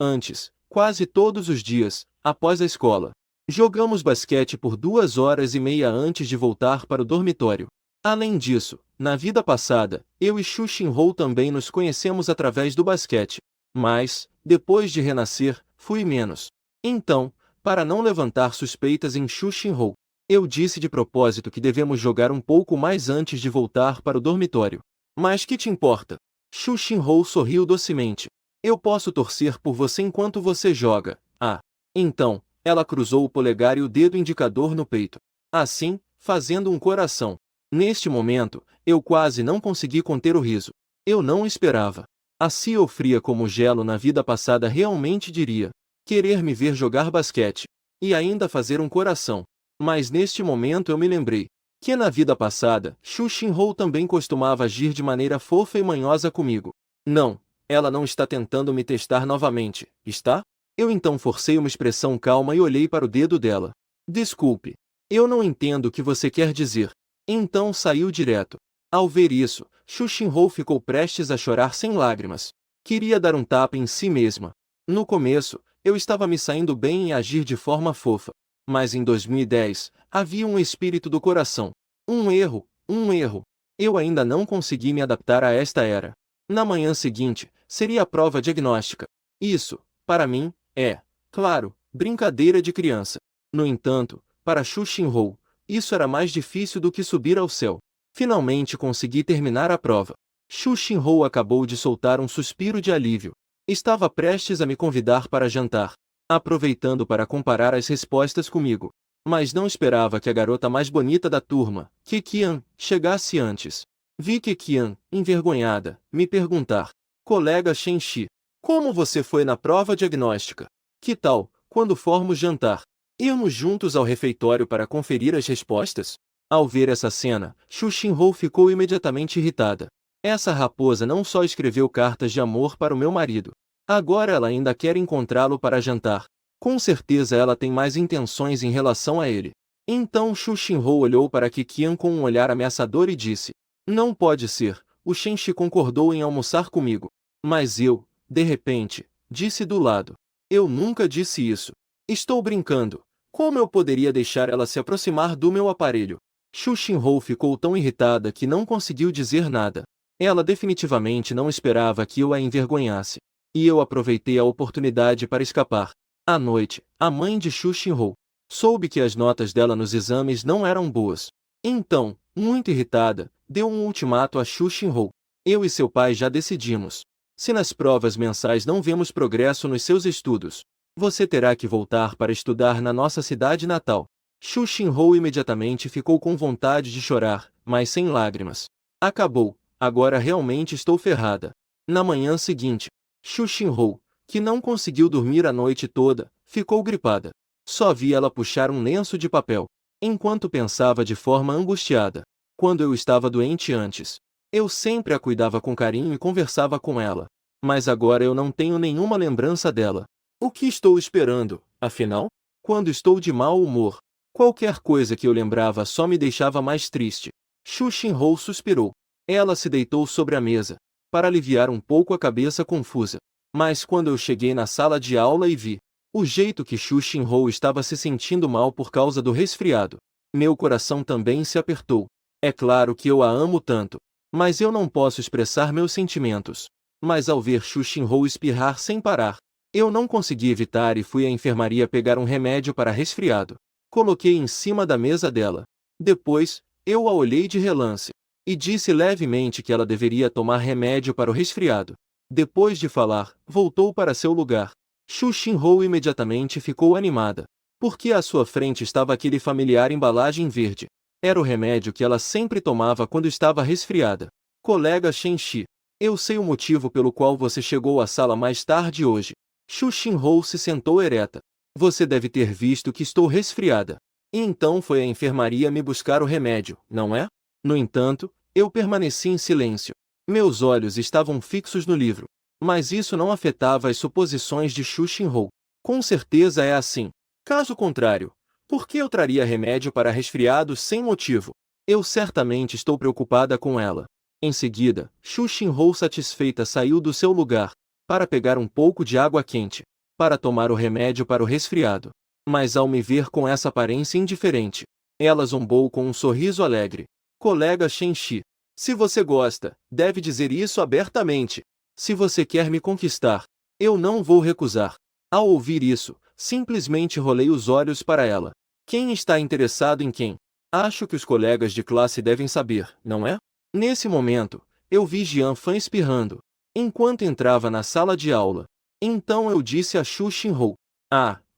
Antes, quase todos os dias, após a escola, jogamos basquete por 2 horas e meia antes de voltar para o dormitório. Além disso, na vida passada, eu e Xu Xinhou também nos conhecemos através do basquete. Mas, depois de renascer, fui menos. Então, para não levantar suspeitas em Xu Xinhou, eu disse de propósito que devemos jogar um pouco mais antes de voltar para o dormitório. Mas que te importa? Xu Xinhou sorriu docemente. Eu posso torcer por você enquanto você joga. Ah. Então, ela cruzou o polegar e o dedo indicador no peito. Assim, fazendo um coração. Neste momento, eu quase não consegui conter o riso. Eu não esperava. A CEO fria como gelo na vida passada realmente diria querer me ver jogar basquete. E ainda fazer um coração. Mas neste momento eu me lembrei que na vida passada, Xu Xinhou também costumava agir de maneira fofa e manhosa comigo. Não, ela não está tentando me testar novamente, está? Eu então forcei uma expressão calma e olhei para o dedo dela. Desculpe. Eu não entendo o que você quer dizer. Então saiu direto. Ao ver isso, Xu Xinhou ficou prestes a chorar sem lágrimas. Queria dar um tapa em si mesma. No começo, eu estava me saindo bem em agir de forma fofa. Mas em 2010, havia um espírito do coração. Um erro, um erro. Eu ainda não consegui me adaptar a esta era. Na manhã seguinte, seria a prova diagnóstica. Isso, para mim, é, claro, brincadeira de criança. No entanto, para Xu Xinhou, isso era mais difícil do que subir ao céu. Finalmente consegui terminar a prova. Xu Xinhou acabou de soltar um suspiro de alívio. Estava prestes a me convidar para jantar, aproveitando para comparar as respostas comigo. Mas não esperava que a garota mais bonita da turma, Keqian, chegasse antes. Vi Keqian, envergonhada, me perguntar: colega Shen Shi, como você foi na prova diagnóstica? Que tal, quando formos jantar, irmos juntos ao refeitório para conferir as respostas? Ao ver essa cena, Xu Xinhou ficou imediatamente irritada. Essa raposa não só escreveu cartas de amor para o meu marido. Agora ela ainda quer encontrá-lo para jantar. Com certeza ela tem mais intenções em relação a ele. Então Xu Xinhou olhou para Keqian com um olhar ameaçador e disse: não pode ser, o Shen Shi concordou em almoçar comigo. Mas eu, de repente, disse do lado. Eu nunca disse isso. Estou brincando. Como eu poderia deixar ela se aproximar do meu aparelho? Xu Xinhou ficou tão irritada que não conseguiu dizer nada. Ela definitivamente não esperava que eu a envergonhasse. E eu aproveitei a oportunidade para escapar. À noite, a mãe de Xu Xinhou soube que as notas dela nos exames não eram boas. Então, muito irritada, deu um ultimato a Xu Xinhou. Eu e seu pai já decidimos. Se nas provas mensais não vemos progresso nos seus estudos, você terá que voltar para estudar na nossa cidade natal. Xu Xinhou imediatamente ficou com vontade de chorar, mas sem lágrimas. Acabou, agora realmente estou ferrada. Na manhã seguinte, Xu Xinhou, que não conseguiu dormir a noite toda, ficou gripada. Só vi ela puxar um lenço de papel, enquanto pensava de forma angustiada. Quando eu estava doente antes, eu sempre a cuidava com carinho e conversava com ela. Mas agora eu não tenho nenhuma lembrança dela. O que estou esperando, afinal? Quando estou de mau humor, qualquer coisa que eu lembrava só me deixava mais triste. Xu Xinhou suspirou. Ela se deitou sobre a mesa, para aliviar um pouco a cabeça confusa. Mas quando eu cheguei na sala de aula e vi o jeito que Xu Xinhou estava se sentindo mal por causa do resfriado, meu coração também se apertou. É claro que eu a amo tanto, mas eu não posso expressar meus sentimentos. Mas ao ver Xu Xinhou espirrar sem parar, eu não consegui evitar e fui à enfermaria pegar um remédio para resfriado. Coloquei em cima da mesa dela. Depois, eu a olhei de relance e disse levemente que ela deveria tomar remédio para o resfriado. Depois de falar, voltou para seu lugar. Xu Xinhou imediatamente ficou animada, porque à sua frente estava aquele familiar embalagem verde. Era o remédio que ela sempre tomava quando estava resfriada. Colega Shen Shi, eu sei o motivo pelo qual você chegou à sala mais tarde hoje. Xu Xinhou se sentou ereta. Você deve ter visto que estou resfriada. E então foi à enfermaria me buscar o remédio, não é? No entanto, eu permaneci em silêncio. Meus olhos estavam fixos no livro. Mas isso não afetava as suposições de Xu Xinhou. Com certeza é assim. Caso contrário, por que eu traria remédio para resfriados sem motivo? Eu certamente estou preocupada com ela. Em seguida, Xu Xinhou satisfeita saiu do seu lugar, para pegar um pouco de água quente, para tomar o remédio para o resfriado. Mas ao me ver com essa aparência indiferente, ela zombou com um sorriso alegre. Colega Shen Shi, se você gosta, deve dizer isso abertamente. Se você quer me conquistar, eu não vou recusar. Ao ouvir isso, simplesmente rolei os olhos para ela. Quem está interessado em quem? Acho que os colegas de classe devem saber, não é? Nesse momento, eu vi Jian Fan espirrando, enquanto entrava na sala de aula. Então eu disse a Xu Xinhou: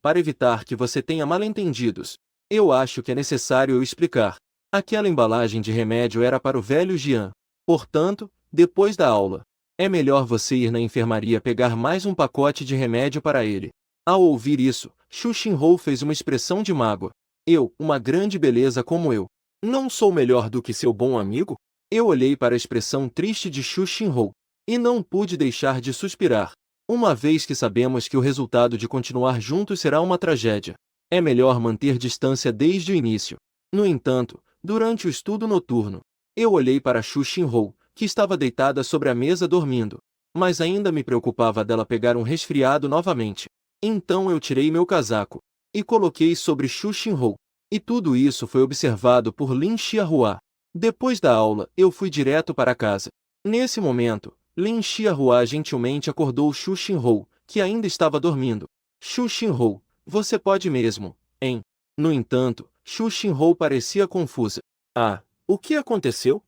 para evitar que você tenha mal-entendidos, eu acho que é necessário eu explicar. Aquela embalagem de remédio era para o velho Jian. Portanto, depois da aula, é melhor você ir na enfermaria pegar mais um pacote de remédio para ele. Ao ouvir isso, Xu Xinhou fez uma expressão de mágoa. Uma grande beleza como eu, não sou melhor do que seu bom amigo? Eu olhei para a expressão triste de Xu Xinhou e não pude deixar de suspirar. Uma vez que sabemos que o resultado de continuar juntos será uma tragédia, é melhor manter distância desde o início. No entanto, durante o estudo noturno, eu olhei para Xu Xinhou, que estava deitada sobre a mesa dormindo, mas ainda me preocupava dela pegar um resfriado novamente. Então eu tirei meu casaco e coloquei sobre Xu Xinhou. E tudo isso foi observado por Lin Xiahua. Depois da aula, eu fui direto para casa. Nesse momento, Lin Xiahua gentilmente acordou Xu Xinhou, que ainda estava dormindo. Xu Xinhou, você pode mesmo, hein? No entanto, Xu Xinhou parecia confusa. O que aconteceu?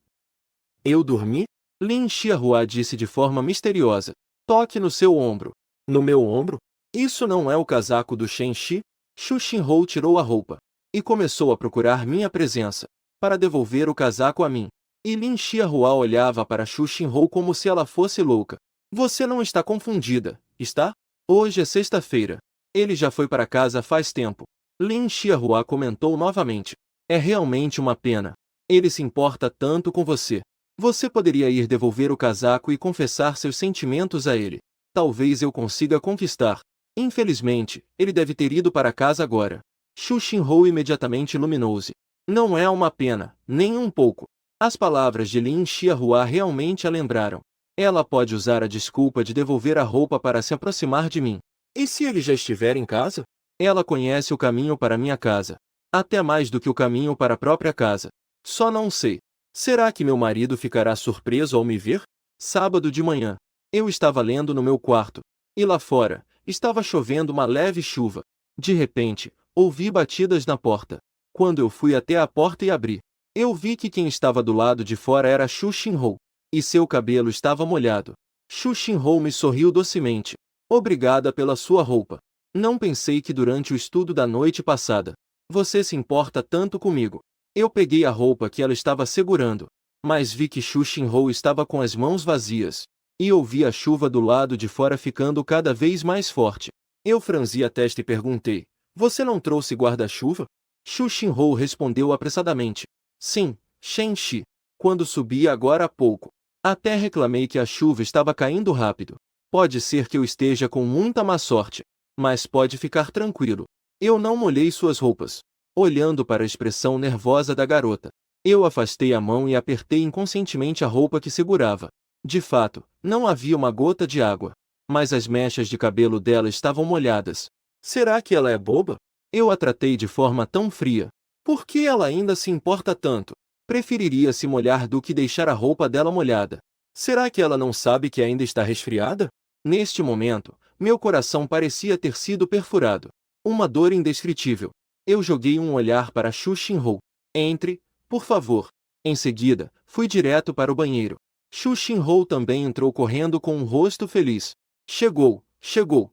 Eu dormi? Lin Xiahua disse de forma misteriosa. Toque no seu ombro. No meu ombro? Isso não é o casaco do Shen Shi? Xu Xinhou tirou a roupa e começou a procurar minha presença, para devolver o casaco a mim. E Lin Xiahua olhava para Xu Xinhou como se ela fosse louca. Você não está confundida, está? Hoje é sexta-feira. Ele já foi para casa faz tempo. Lin Xiahua comentou novamente. É realmente uma pena. Ele se importa tanto com você. Você poderia ir devolver o casaco e confessar seus sentimentos a ele. Talvez eu consiga conquistar. Infelizmente, ele deve ter ido para casa agora. Xu Xinhou imediatamente iluminou-se. Não é uma pena, nem um pouco. As palavras de Lin Xiahua realmente a lembraram. Ela pode usar a desculpa de devolver a roupa para se aproximar de mim. E se ele já estiver em casa? Ela conhece o caminho para minha casa. Até mais do que o caminho para a própria casa. Só não sei. Será que meu marido ficará surpreso ao me ver? Sábado de manhã, eu estava lendo no meu quarto. E lá fora, estava chovendo uma leve chuva. De repente, ouvi batidas na porta. Quando eu fui até a porta e abri, eu vi que quem estava do lado de fora era Xu Xinhou. E seu cabelo estava molhado. Xu Xinhou me sorriu docemente. Obrigada pela sua roupa. Não pensei que durante o estudo da noite passada, você se importa tanto comigo. Eu peguei a roupa que ela estava segurando, mas vi que Xu Xinhou estava com as mãos vazias, e ouvi a chuva do lado de fora ficando cada vez mais forte. Eu franzi a testa e perguntei, você não trouxe guarda-chuva? Xu Xinhou respondeu apressadamente, sim, Shen Shi, quando subi agora há pouco. Até reclamei que a chuva estava caindo rápido. Pode ser que eu esteja com muita má sorte, mas pode ficar tranquilo. Eu não molhei suas roupas. Olhando para a expressão nervosa da garota, eu afastei a mão e apertei inconscientemente a roupa que segurava. De fato, não havia uma gota de água, mas as mechas de cabelo dela estavam molhadas. Será que ela é boba? Eu a tratei de forma tão fria. Por que ela ainda se importa tanto? Preferiria se molhar do que deixar a roupa dela molhada. Será que ela não sabe que ainda está resfriada? Neste momento, meu coração parecia ter sido perfurado. Uma dor indescritível. Eu joguei um olhar para Xu Xinhou. Entre, por favor. Em seguida, fui direto para o banheiro. Xu Xinhou também entrou correndo com um rosto feliz. Chegou, chegou.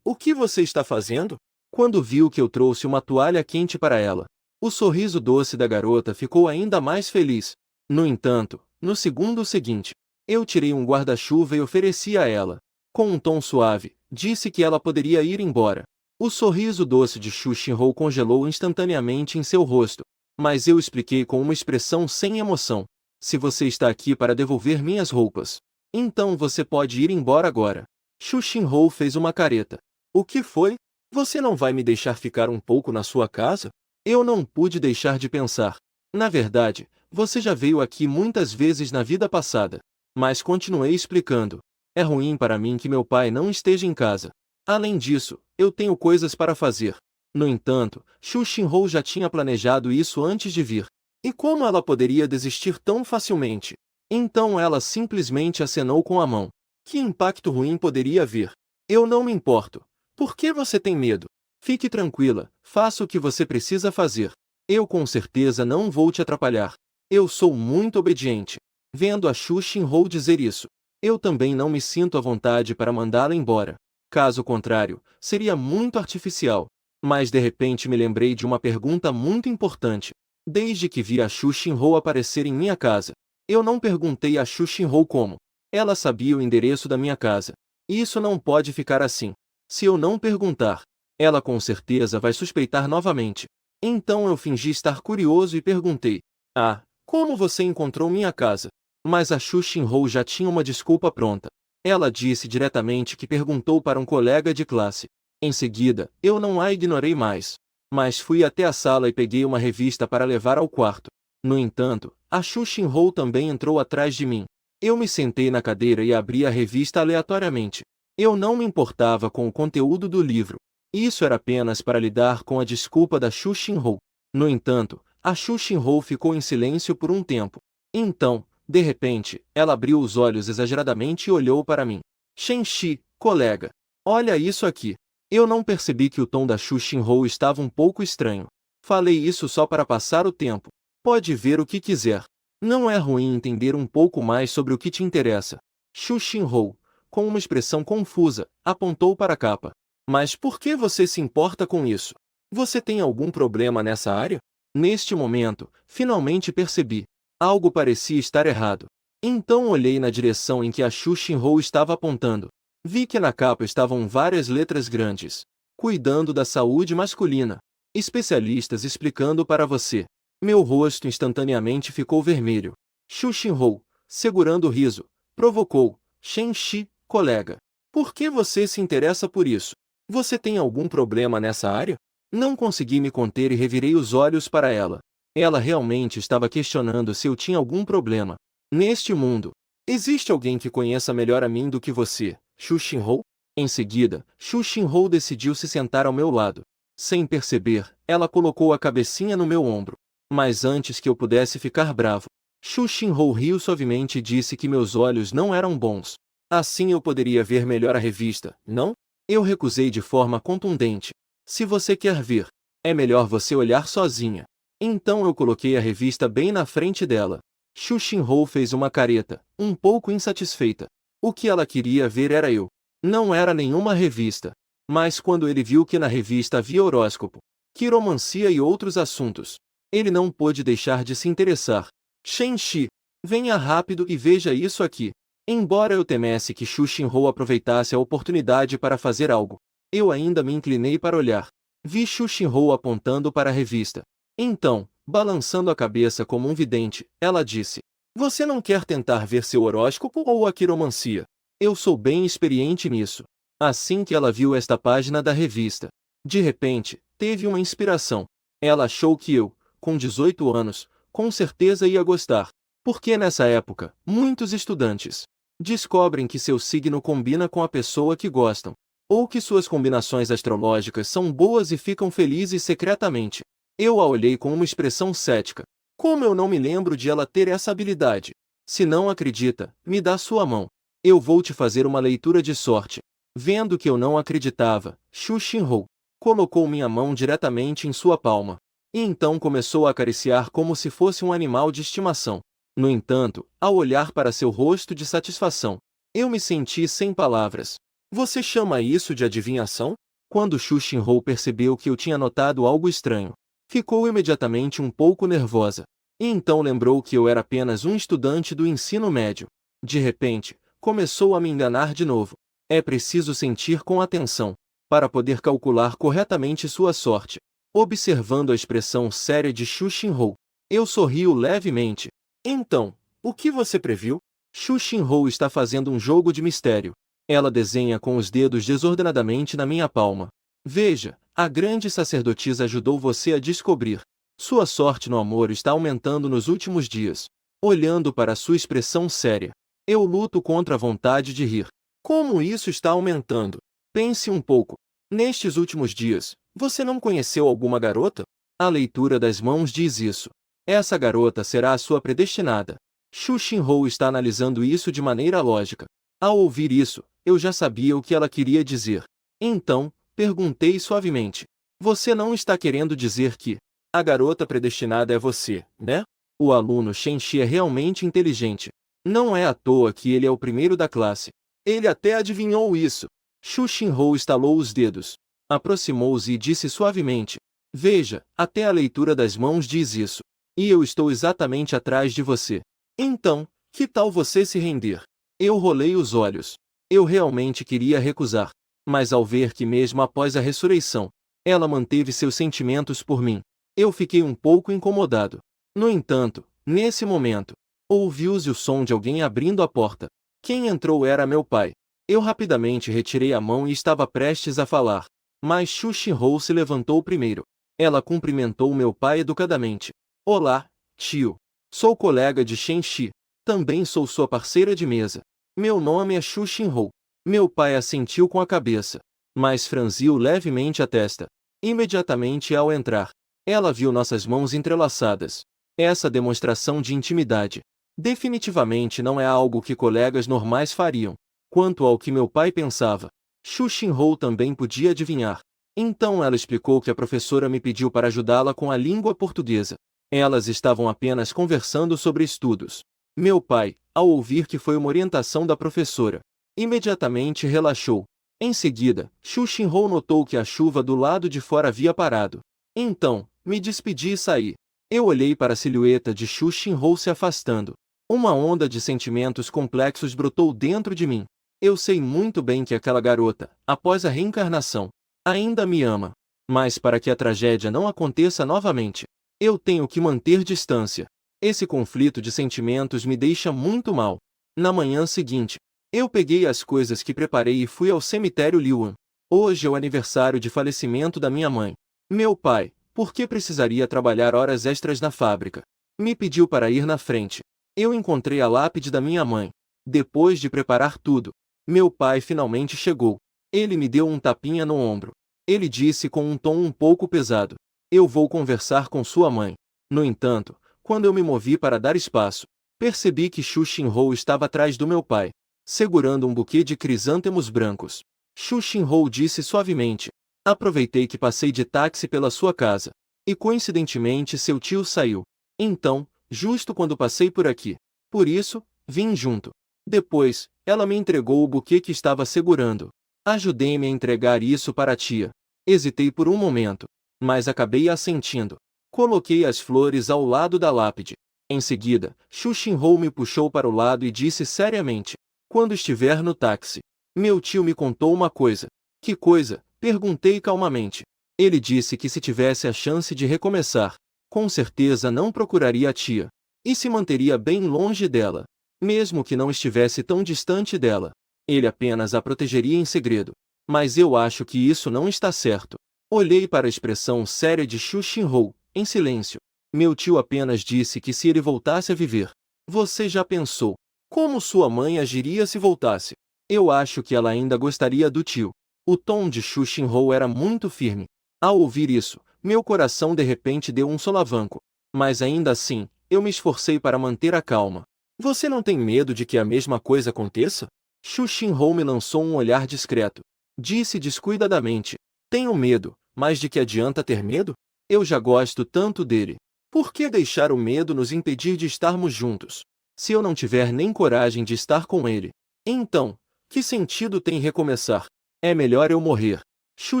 O que você está fazendo? Quando viu que eu trouxe uma toalha quente para ela, o sorriso doce da garota ficou ainda mais feliz. No entanto, no segundo seguinte, eu tirei um guarda-chuva e ofereci a ela. Com um tom suave, disse que ela poderia ir embora. O sorriso doce de Xu Xinhou congelou instantaneamente em seu rosto, mas eu expliquei com uma expressão sem emoção. Se você está aqui para devolver minhas roupas, então você pode ir embora agora. Xu Xinhou fez uma careta. O que foi? Você não vai me deixar ficar um pouco na sua casa? Eu não pude deixar de pensar. Na verdade, você já veio aqui muitas vezes na vida passada. Mas continuei explicando. É ruim para mim que meu pai não esteja em casa. Além disso, eu tenho coisas para fazer. No entanto, Xu Xinhou já tinha planejado isso antes de vir. E como ela poderia desistir tão facilmente? Então ela simplesmente acenou com a mão. Que impacto ruim poderia vir? Eu não me importo. Por que você tem medo? Fique tranquila, faça o que você precisa fazer. Eu com certeza não vou te atrapalhar. Eu sou muito obediente. Vendo a Xu Xinhou dizer isso, eu também não me sinto à vontade para mandá-la embora. Caso contrário, seria muito artificial. Mas de repente me lembrei de uma pergunta muito importante. Desde que vi a Xu Xinhou aparecer em minha casa, eu não perguntei a Xu Xinhou como. Ela sabia o endereço da minha casa. Isso não pode ficar assim. Se eu não perguntar, ela com certeza vai suspeitar novamente. Então eu fingi estar curioso e perguntei: Ah, como você encontrou minha casa? Mas a Xu Xinhou já tinha uma desculpa pronta. Ela disse diretamente que perguntou para um colega de classe. Em seguida, eu não a ignorei mais. Mas fui até a sala e peguei uma revista para levar ao quarto. No entanto, a Xu Xinhou também entrou atrás de mim. Eu me sentei na cadeira e abri a revista aleatoriamente. Eu não me importava com o conteúdo do livro. Isso era apenas para lidar com a desculpa da Xu Xinhou. No entanto, a Xu Xinhou ficou em silêncio por um tempo. Então, de repente, ela abriu os olhos exageradamente e olhou para mim. Shenxi, colega. Olha isso aqui. Eu não percebi que o tom da Xu Xinhou estava um pouco estranho. Falei isso só para passar o tempo. Pode ver o que quiser. Não é ruim entender um pouco mais sobre o que te interessa. Xu Xinhou, com uma expressão confusa, apontou para a capa. Mas por que você se importa com isso? Você tem algum problema nessa área? Neste momento, finalmente percebi. Algo parecia estar errado. Então olhei na direção em que a Xu Xinhou estava apontando. Vi que na capa estavam várias letras grandes. Cuidando da saúde masculina. Especialistas explicando para você. Meu rosto instantaneamente ficou vermelho. Xu Xinhou, segurando o riso, provocou. Shenxi, colega. Por que você se interessa por isso? Você tem algum problema nessa área? Não consegui me conter e revirei os olhos para ela. Ela realmente estava questionando se eu tinha algum problema. Neste mundo, existe alguém que conheça melhor a mim do que você, Xu Xinhou? Em seguida, Xu Xinhou decidiu se sentar ao meu lado. Sem perceber, ela colocou a cabecinha no meu ombro. Mas antes que eu pudesse ficar bravo, Xu Xinhou riu suavemente e disse que meus olhos não eram bons. Assim eu poderia ver melhor a revista, não? Eu recusei de forma contundente. Se você quer ver, é melhor você olhar sozinha. Então eu coloquei a revista bem na frente dela. Xu Xinhou fez uma careta, um pouco insatisfeita. O que ela queria ver era eu. Não era nenhuma revista. Mas quando ele viu que na revista havia horóscopo, quiromancia e outros assuntos, ele não pôde deixar de se interessar. Shenxi, venha rápido e veja isso aqui. Embora eu temesse que Xu Xinhou aproveitasse a oportunidade para fazer algo, eu ainda me inclinei para olhar. Vi Xu Xinhou apontando para a revista. Então, balançando a cabeça como um vidente, ela disse: Você não quer tentar ver seu horóscopo ou a quiromancia? Eu sou bem experiente nisso. Assim que ela viu esta página da revista, De repente, teve uma inspiração. Ela achou que eu, com 18 anos, com certeza ia gostar. Porque nessa época, muitos estudantes descobrem que seu signo combina com a pessoa que gostam, ou que suas combinações astrológicas são boas e ficam felizes secretamente. Eu a olhei com uma expressão cética. Como eu não me lembro de ela ter essa habilidade? Se não acredita, me dá sua mão. Eu vou te fazer uma leitura de sorte. Vendo que eu não acreditava, Xu Xinhou colocou minha mão diretamente em sua palma. E então começou a acariciar como se fosse um animal de estimação. No entanto, ao olhar para seu rosto de satisfação, eu me senti sem palavras. Você chama isso de adivinhação? Quando Xu Xinhou percebeu que eu tinha notado algo estranho, ficou imediatamente um pouco nervosa. E então lembrou que eu era apenas um estudante do ensino médio. De repente, começou a me enganar de novo. É preciso sentir com atenção, para poder calcular corretamente sua sorte. Observando a expressão séria de Xu Xinhou, eu sorrio levemente. Então, o que você previu? Xu Xinhou está fazendo um jogo de mistério. Ela desenha com os dedos desordenadamente na minha palma. Veja, a grande sacerdotisa ajudou você a descobrir. Sua sorte no amor está aumentando nos últimos dias. Olhando para sua expressão séria, eu luto contra a vontade de rir. Como isso está aumentando? Pense um pouco. Nestes últimos dias, você não conheceu alguma garota? A leitura das mãos diz isso. Essa garota será a sua predestinada. Xu Xinhou está analisando isso de maneira lógica. Ao ouvir isso, eu já sabia o que ela queria dizer. Então, perguntei suavemente. Você não está querendo dizer que a garota predestinada é você, né? O aluno Shenxi é realmente inteligente. Não é à toa que ele é o primeiro da classe. Ele até adivinhou isso. Xu Xinhou estalou os dedos. Aproximou-se e disse suavemente. Veja, até a leitura das mãos diz isso. E eu estou exatamente atrás de você. Então, que tal você se render? Eu rolei os olhos. Eu realmente queria recusar. Mas ao ver que mesmo após a ressurreição, ela manteve seus sentimentos por mim, eu fiquei um pouco incomodado. No entanto, nesse momento, ouviu-se o som de alguém abrindo a porta. Quem entrou era meu pai. Eu rapidamente retirei a mão e estava prestes a falar. Mas Xu Xinhou se levantou primeiro. Ela cumprimentou meu pai educadamente. Olá, tio. Sou colega de Shenxi. Também sou sua parceira de mesa. Meu nome é Xu Xinhou. Meu pai assentiu com a cabeça, mas franziu levemente a testa. Imediatamente ao entrar, ela viu nossas mãos entrelaçadas. Essa demonstração de intimidade definitivamente não é algo que colegas normais fariam. Quanto ao que meu pai pensava, Xu Xinhou também podia adivinhar. Então ela explicou que a professora me pediu para ajudá-la com a língua portuguesa. Elas estavam apenas conversando sobre estudos. Meu pai, ao ouvir que foi uma orientação da professora, imediatamente relaxou. Em seguida, Xu Xinhou notou que a chuva do lado de fora havia parado. Então, me despedi e saí. Eu olhei para a silhueta de Xu Xinhou se afastando. Uma onda de sentimentos complexos brotou dentro de mim. Eu sei muito bem que aquela garota, após a reencarnação, ainda me ama. Mas para que a tragédia não aconteça novamente, eu tenho que manter distância. Esse conflito de sentimentos me deixa muito mal. Na manhã seguinte, eu peguei as coisas que preparei e fui ao cemitério Liuan. Hoje é o aniversário de falecimento da minha mãe. Meu pai, por que precisaria trabalhar horas extras na fábrica? Me pediu para ir na frente. Eu encontrei a lápide da minha mãe. Depois de preparar tudo, meu pai finalmente chegou. Ele me deu um tapinha no ombro. Ele disse com um tom um pouco pesado: eu vou conversar com sua mãe. No entanto, quando eu me movi para dar espaço, percebi que Xu Xinhou estava atrás do meu pai, segurando um buquê de crisântemos brancos. Xu Xinhou disse suavemente: aproveitei que passei de táxi pela sua casa. E coincidentemente seu tio saiu. Então, justo quando passei por aqui. Por isso, vim junto. Depois, ela me entregou o buquê que estava segurando. Ajudei-me a entregar isso para a tia. Hesitei por um momento, mas acabei assentindo. Coloquei as flores ao lado da lápide. Em seguida, Xu Xinhou me puxou para o lado e disse seriamente: quando estiver no táxi, meu tio me contou uma coisa. Que coisa? Perguntei calmamente. Ele disse que se tivesse a chance de recomeçar, com certeza não procuraria a tia. E se manteria bem longe dela. Mesmo que não estivesse tão distante dela. Ele apenas a protegeria em segredo. Mas eu acho que isso não está certo. Olhei para a expressão séria de Xu Xinhou, em silêncio. Meu tio apenas disse que se ele voltasse a viver. Você já pensou como sua mãe agiria se voltasse? Eu acho que ela ainda gostaria do tio. O tom de Xu Xinhou era muito firme. Ao ouvir isso, meu coração de repente deu um solavanco. Mas ainda assim, eu me esforcei para manter a calma. Você não tem medo de que a mesma coisa aconteça? Xu Xinhou me lançou um olhar discreto. Disse descuidadamente. Tenho medo, mas de que adianta ter medo? Eu já gosto tanto dele. Por que deixar o medo nos impedir de estarmos juntos? Se eu não tiver nem coragem de estar com ele, então, que sentido tem recomeçar? É melhor eu morrer. Xu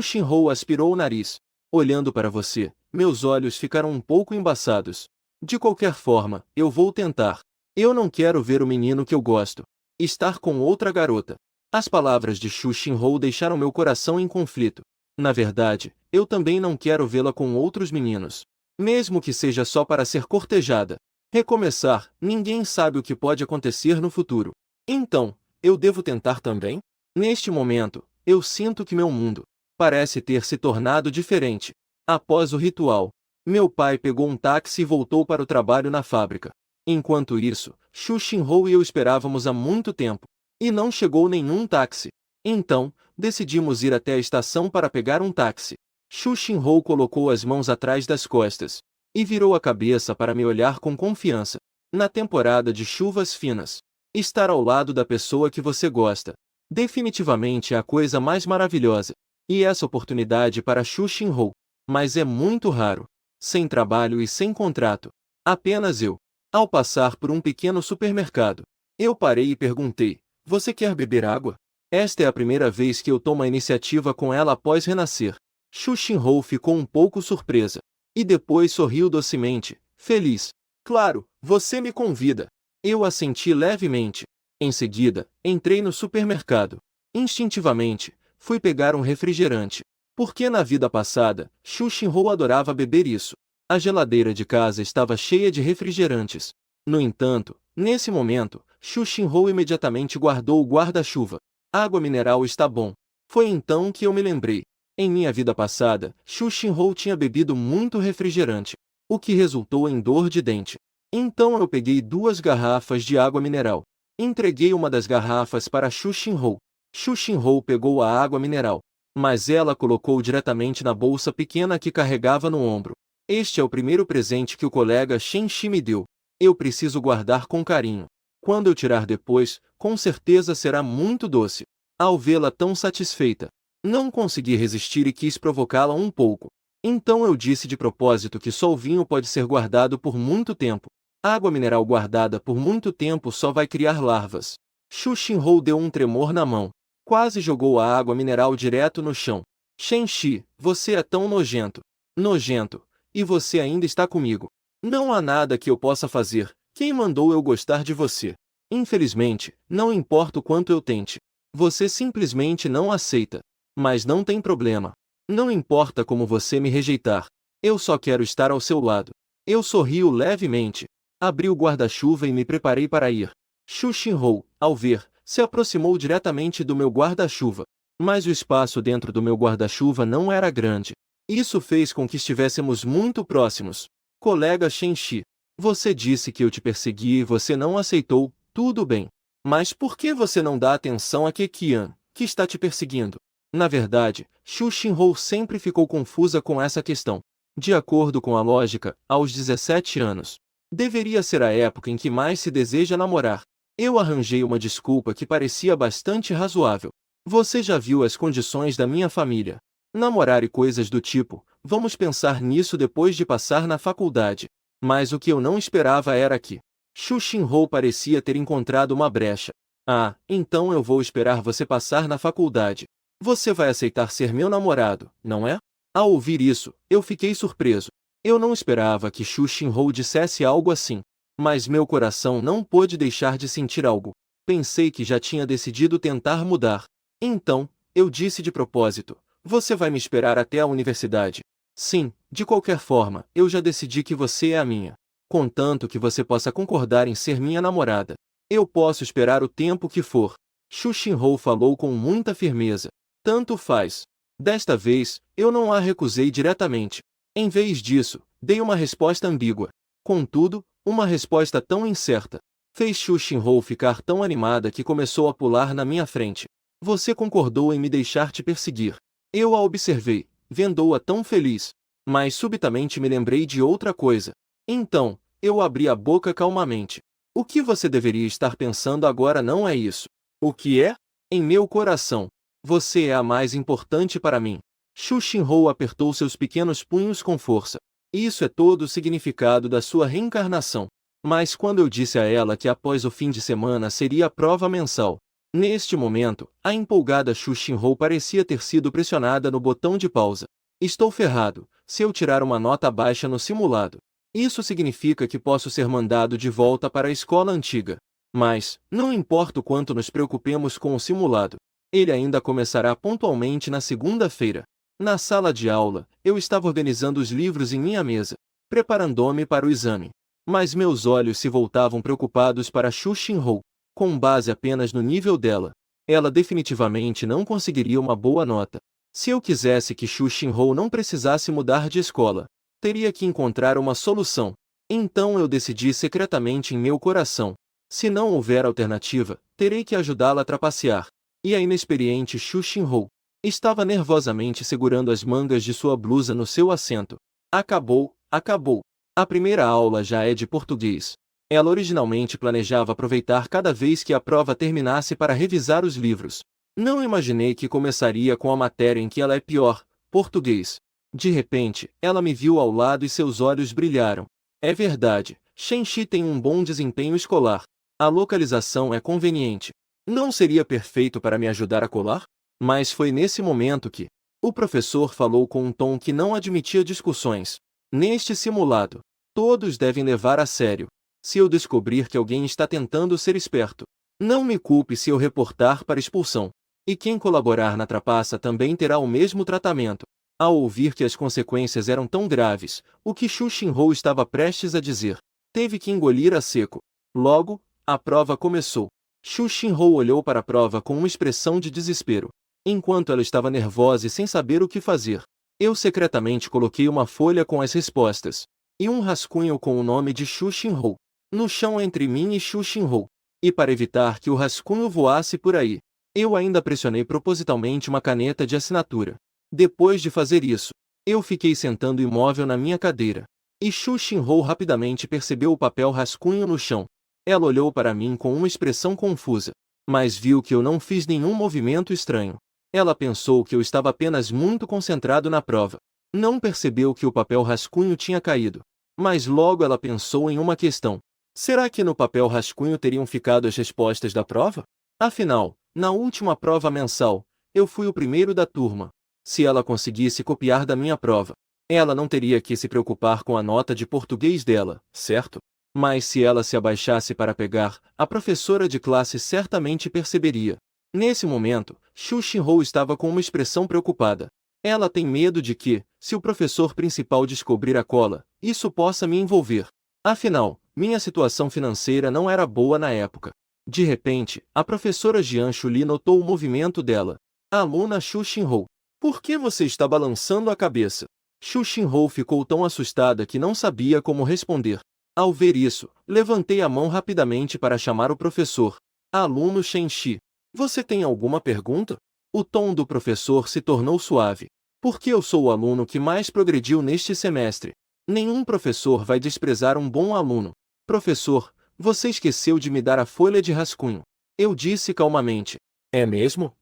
Xinhou aspirou o nariz. Olhando para você, meus olhos ficaram um pouco embaçados. De qualquer forma, eu vou tentar. Eu não quero ver o menino que eu gosto estar com outra garota. As palavras de Xu Xinhou deixaram meu coração em conflito. Na verdade, eu também não quero vê-la com outros meninos. Mesmo que seja só para ser cortejada. Recomeçar, ninguém sabe o que pode acontecer no futuro. Então, eu devo tentar também? Neste momento, eu sinto que meu mundo parece ter se tornado diferente. Após o ritual, meu pai pegou um táxi e voltou para o trabalho na fábrica. Enquanto isso, Xu Xinhou e eu esperávamos há muito tempo. E não chegou nenhum táxi. Então, decidimos ir até a estação para pegar um táxi. Xu Xinhou colocou as mãos atrás das costas e virou a cabeça para me olhar com confiança. Na temporada de chuvas finas, estar ao lado da pessoa que você gosta definitivamente é a coisa mais maravilhosa. E essa oportunidade para Xu Xinhou. Mas é muito raro. Sem trabalho e sem contrato. Apenas eu. Ao passar por um pequeno supermercado, eu parei e perguntei: você quer beber água? Esta é a primeira vez que eu tomo a iniciativa com ela após renascer. Xu Xinhou ficou um pouco surpresa. E depois sorriu docemente, feliz. Claro, você me convida. Eu assenti levemente. Em seguida, entrei no supermercado. Instintivamente, fui pegar um refrigerante. Porque na vida passada, Xu Xinhou adorava beber isso. A geladeira de casa estava cheia de refrigerantes. No entanto, nesse momento, Xu Xinhou imediatamente guardou o guarda-chuva. Água mineral está bom. Foi então que eu me lembrei. Em minha vida passada, Xu Xinhou tinha bebido muito refrigerante, o que resultou em dor de dente. Então eu peguei 2 garrafas de água mineral. Entreguei uma das garrafas para Xu Xinhou. Xu Xinhou pegou a água mineral, mas ela colocou diretamente na bolsa pequena que carregava no ombro. Este é o primeiro presente que o colega Shen Shi me deu. Eu preciso guardar com carinho. Quando eu tirar depois, com certeza será muito doce. Ao vê-la tão satisfeita, não consegui resistir e quis provocá-la um pouco. Então eu disse de propósito que só o vinho pode ser guardado por muito tempo. Água mineral guardada por muito tempo só vai criar larvas. Xu Xinhou deu um tremor na mão. Quase jogou a água mineral direto no chão. Shen Shi, você é tão nojento. Nojento. E você ainda está comigo. Não há nada que eu possa fazer. Quem mandou eu gostar de você? Infelizmente, não importa o quanto eu tente. Você simplesmente não aceita. Mas não tem problema. Não importa como você me rejeitar. Eu só quero estar ao seu lado. Eu sorrio levemente. Abri o guarda-chuva e me preparei para ir. Xu Xinhou, ao ver, se aproximou diretamente do meu guarda-chuva. Mas o espaço dentro do meu guarda-chuva não era grande. Isso fez com que estivéssemos muito próximos. Colega Shen Shi, você disse que eu te persegui e você não aceitou, tudo bem. Mas por que você não dá atenção a Keqian, que está te perseguindo? Na verdade, Xu Xinhou sempre ficou confusa com essa questão. De acordo com a lógica, aos 17 anos, deveria ser a época em que mais se deseja namorar. Eu arranjei uma desculpa que parecia bastante razoável. Você já viu as condições da minha família. Namorar e coisas do tipo, vamos pensar nisso depois de passar na faculdade. Mas o que eu não esperava era que Xu Xinhou parecia ter encontrado uma brecha. Ah, então eu vou esperar você passar na faculdade. Você vai aceitar ser meu namorado, não é? Ao ouvir isso, eu fiquei surpreso. Eu não esperava que Xu Xinhou dissesse algo assim. Mas meu coração não pôde deixar de sentir algo. Pensei que já tinha decidido tentar mudar. Então, eu disse de propósito: você vai me esperar até a universidade. Sim, de qualquer forma, eu já decidi que você é a minha. Contanto que você possa concordar em ser minha namorada. Eu posso esperar o tempo que for. Xu Xinhou falou com muita firmeza. Tanto faz. Desta vez, eu não a recusei diretamente. Em vez disso, dei uma resposta ambígua. Contudo, uma resposta tão incerta fez Xu Xinhou ficar tão animada que começou a pular na minha frente. Você concordou em me deixar te perseguir. Eu a observei, vendo-a tão feliz. Mas subitamente me lembrei de outra coisa. Então, eu abri a boca calmamente. O que você deveria estar pensando agora não é isso. O que é? Em meu coração, você é a mais importante para mim. Xu Xinhou apertou seus pequenos punhos com força. Isso é todo o significado da sua reencarnação. Mas quando eu disse a ela que após o fim de semana seria a prova mensal, neste momento, a empolgada Xu Xinhou parecia ter sido pressionada no botão de pausa. Estou ferrado, se eu tirar uma nota baixa no simulado. Isso significa que posso ser mandado de volta para a escola antiga. Mas, não importa o quanto nos preocupemos com o simulado, ele ainda começará pontualmente na segunda-feira. Na sala de aula, eu estava organizando os livros em minha mesa, preparando-me para o exame. Mas meus olhos se voltavam preocupados para Xu Xinhou. Com base apenas no nível dela, ela definitivamente não conseguiria uma boa nota. Se eu quisesse que Xu Xinhou não precisasse mudar de escola, teria que encontrar uma solução. Então eu decidi secretamente em meu coração. Se não houver alternativa, terei que ajudá-la a trapacear. E a inexperiente Xu Xinhou estava nervosamente segurando as mangas de sua blusa no seu assento. Acabou, acabou. A primeira aula já é de português. Ela originalmente planejava aproveitar cada vez que a prova terminasse para revisar os livros. Não imaginei que começaria com a matéria em que ela é pior, português. De repente, ela me viu ao lado e seus olhos brilharam. É verdade, Shenxi tem um bom desempenho escolar. A localização é conveniente. Não seria perfeito para me ajudar a colar? Mas foi nesse momento que o professor falou com um tom que não admitia discussões. Neste simulado, todos devem levar a sério. Se eu descobrir que alguém está tentando ser esperto, não me culpe se eu reportar para expulsão. E quem colaborar na trapaça também terá o mesmo tratamento. Ao ouvir que as consequências eram tão graves, o que Xu Xinhou estava prestes a dizer, teve que engolir a seco. Logo, a prova começou. Xu Xinhou olhou para a prova com uma expressão de desespero. Enquanto ela estava nervosa e sem saber o que fazer, eu secretamente coloquei uma folha com as respostas e um rascunho com o nome de Xu Xinhou no chão entre mim e Xu Xinhou. E para evitar que o rascunho voasse por aí, eu ainda pressionei propositalmente uma caneta de assinatura. Depois de fazer isso, eu fiquei sentando imóvel na minha cadeira. E Xu Xinhou rapidamente percebeu o papel rascunho no chão. Ela olhou para mim com uma expressão confusa, mas viu que eu não fiz nenhum movimento estranho. Ela pensou que eu estava apenas muito concentrado na prova. Não percebeu que o papel rascunho tinha caído. Mas logo ela pensou em uma questão. Será que no papel rascunho teriam ficado as respostas da prova? Afinal, na última prova mensal, eu fui o primeiro da turma. Se ela conseguisse copiar da minha prova, ela não teria que se preocupar com a nota de português dela, certo? Mas se ela se abaixasse para pegar, a professora de classe certamente perceberia. Nesse momento, Xu Xinhou estava com uma expressão preocupada. Ela tem medo de que, se o professor principal descobrir a cola, isso possa me envolver. Afinal, minha situação financeira não era boa na época. De repente, a professora Jian Shuli notou o movimento dela. A aluna Xu Xinhou. Por que você está balançando a cabeça? Xu Xinhou ficou tão assustada que não sabia como responder. Ao ver isso, levantei a mão rapidamente para chamar o professor. Aluno Shenxi, você tem alguma pergunta? O tom do professor se tornou suave. Porque eu sou o aluno que mais progrediu neste semestre. Nenhum professor vai desprezar um bom aluno. Professor, você esqueceu de me dar a folha de rascunho. Eu disse calmamente. É mesmo?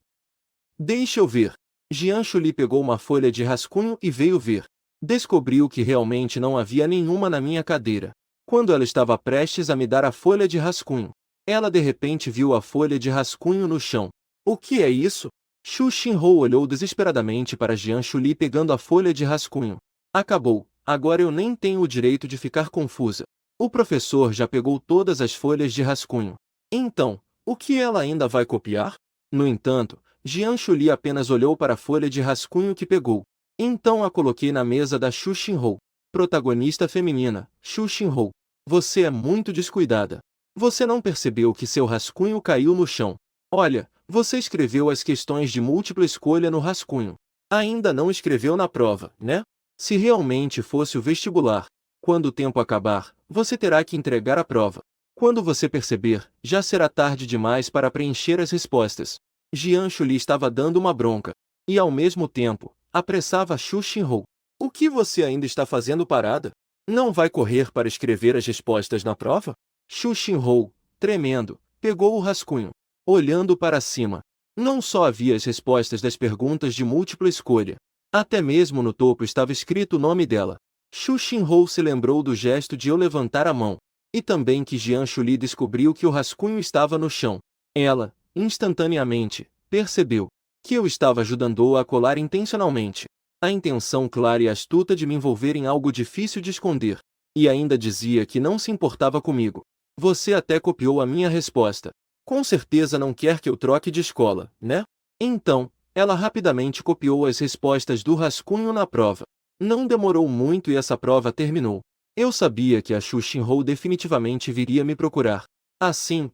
Deixe eu ver. Jian Shuli pegou uma folha de rascunho e veio ver. Descobriu que realmente não havia nenhuma na minha cadeira. Quando ela estava prestes a me dar a folha de rascunho, ela de repente viu a folha de rascunho no chão. O que é isso? Xu Xinhou olhou desesperadamente para Jian Shuli pegando a folha de rascunho. Acabou, agora eu nem tenho o direito de ficar confusa. O professor já pegou todas as folhas de rascunho. Então, o que ela ainda vai copiar? No entanto, Jian Shuli apenas olhou para a folha de rascunho que pegou. Então a coloquei na mesa da Xu Xinhou. Protagonista feminina, Xu Xinhou. Você é muito descuidada. Você não percebeu que seu rascunho caiu no chão. Olha, você escreveu as questões de múltipla escolha no rascunho. Ainda não escreveu na prova, né? Se realmente fosse o vestibular, quando o tempo acabar, você terá que entregar a prova. Quando você perceber, já será tarde demais para preencher as respostas. Jianchu lhe estava dando uma bronca. E ao mesmo tempo, apressava Xu Xinhou. O que você ainda está fazendo parada? Não vai correr para escrever as respostas na prova? Xu Xinhou, tremendo, pegou o rascunho. Olhando para cima, não só havia as respostas das perguntas de múltipla escolha. Até mesmo no topo estava escrito o nome dela. Xu Xinhou se lembrou do gesto de eu levantar a mão. E também que Jianchu Li descobriu que o rascunho estava no chão. Ela, instantaneamente, percebeu que eu estava ajudando-o a colar intencionalmente. A intenção clara e astuta de me envolver em algo difícil de esconder. E ainda dizia que não se importava comigo. Você até copiou a minha resposta. Com certeza não quer que eu troque de escola, né? Então, ela rapidamente copiou as respostas do rascunho na prova. Não demorou muito e essa prova terminou. Eu sabia que a Xu Xinhou definitivamente viria me procurar. Assim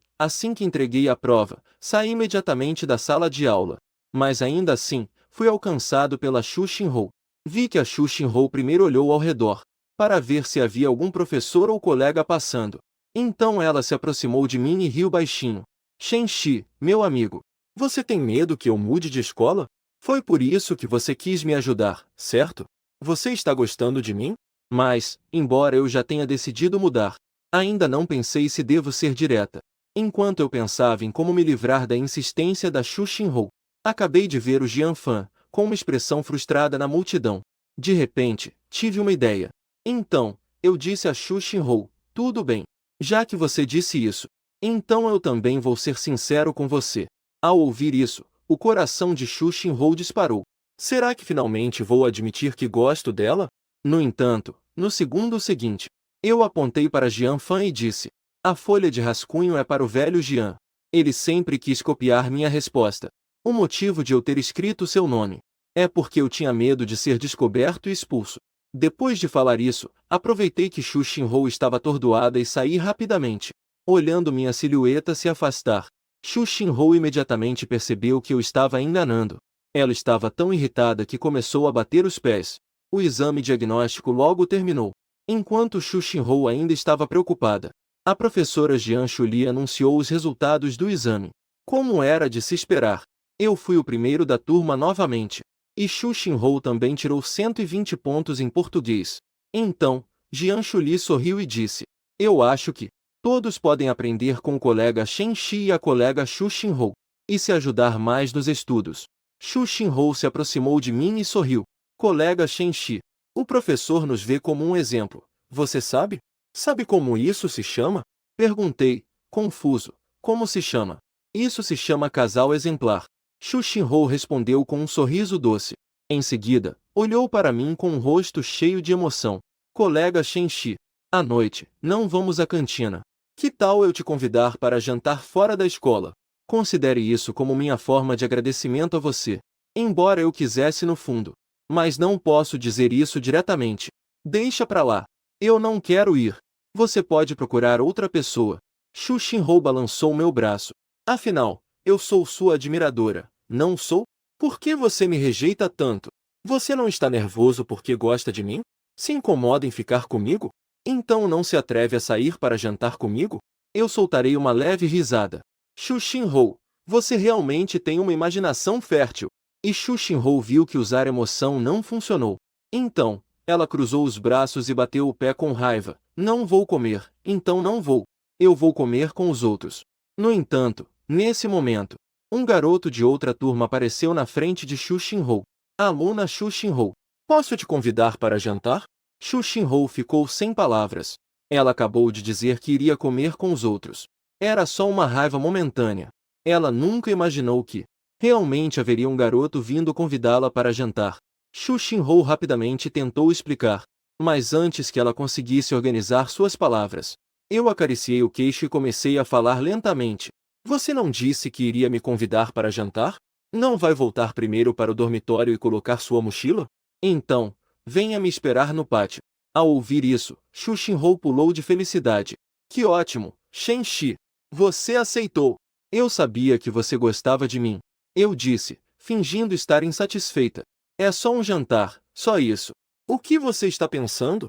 que entreguei a prova, saí imediatamente da sala de aula. Mas ainda assim, fui alcançado pela Xu Xinhou. Vi que a Xu Xinhou primeiro olhou ao redor, para ver se havia algum professor ou colega passando. Então ela se aproximou de mim e riu baixinho. Shenxi, meu amigo, você tem medo que eu mude de escola? Foi por isso que você quis me ajudar, certo? Você está gostando de mim? Mas, embora eu já tenha decidido mudar, ainda não pensei se devo ser direta. Enquanto eu pensava em como me livrar da insistência da Xu Xinhou, acabei de ver o Jianfan, com uma expressão frustrada na multidão. De repente, tive uma ideia. Então, eu disse a Xu Xinhou, tudo bem. Já que você disse isso, então eu também vou ser sincero com você. Ao ouvir isso, o coração de Xu Xinhou disparou. Será que finalmente vou admitir que gosto dela? No entanto, no segundo seguinte, eu apontei para Jianfan e disse: a folha de rascunho é para o velho Jian. Ele sempre quis copiar minha resposta. O motivo de eu ter escrito seu nome é porque eu tinha medo de ser descoberto e expulso. Depois de falar isso, aproveitei que Xu Xinhou estava atordoada e saí rapidamente. Olhando minha silhueta se afastar, Xu Xinhou imediatamente percebeu que eu estava enganando. Ela estava tão irritada que começou a bater os pés. O exame diagnóstico logo terminou. Enquanto Xu Xinhou ainda estava preocupada, a professora Jianchu Li anunciou os resultados do exame. Como era de se esperar, eu fui o primeiro da turma novamente. E Xu Xinhou também tirou 120 pontos em português. Então, Jianchu Li sorriu e disse: eu acho que todos podem aprender com o colega Shen Shi e a colega Xu Xinhou, e se ajudar mais nos estudos. Xu Xinhou se aproximou de mim e sorriu. Colega Shen Shi, o professor nos vê como um exemplo. Você sabe? Sabe como isso se chama? Perguntei, confuso. Como se chama? Isso se chama casal exemplar. Xu Xinhou respondeu com um sorriso doce. Em seguida, olhou para mim com um rosto cheio de emoção. Colega Shen Shi, à noite, não vamos à cantina. Que tal eu te convidar para jantar fora da escola? Considere isso como minha forma de agradecimento a você. Embora eu quisesse no fundo. Mas não posso dizer isso diretamente. Deixa pra lá. Eu não quero ir. Você pode procurar outra pessoa. Xu Xinhou balançou meu braço. Afinal, eu sou sua admiradora, não sou? Por que você me rejeita tanto? Você não está nervoso porque gosta de mim? Se incomoda em ficar comigo? Então não se atreve a sair para jantar comigo? Eu soltarei uma leve risada. Xu Xinhou, você realmente tem uma imaginação fértil. E Xu Xinhou viu que usar emoção não funcionou. Então, ela cruzou os braços e bateu o pé com raiva. Não vou comer, então não vou. Eu vou comer com os outros. No entanto, nesse momento, um garoto de outra turma apareceu na frente de Xu Xinhou. Aluna Xu Xinhou, posso te convidar para jantar? Xu Xinhou ficou sem palavras. Ela acabou de dizer que iria comer com os outros. Era só uma raiva momentânea. Ela nunca imaginou que realmente haveria um garoto vindo convidá-la para jantar. Xu Xinhou rapidamente tentou explicar, mas antes que ela conseguisse organizar suas palavras, eu acariciei o queixo e comecei a falar lentamente. Você não disse que iria me convidar para jantar? Não vai voltar primeiro para o dormitório e colocar sua mochila? Então, venha me esperar no pátio. Ao ouvir isso, Xu Xinhou pulou de felicidade. Que ótimo, Shen Shi! Você aceitou! Eu sabia que você gostava de mim. Eu disse, fingindo estar insatisfeita. É só um jantar, só isso. O que você está pensando?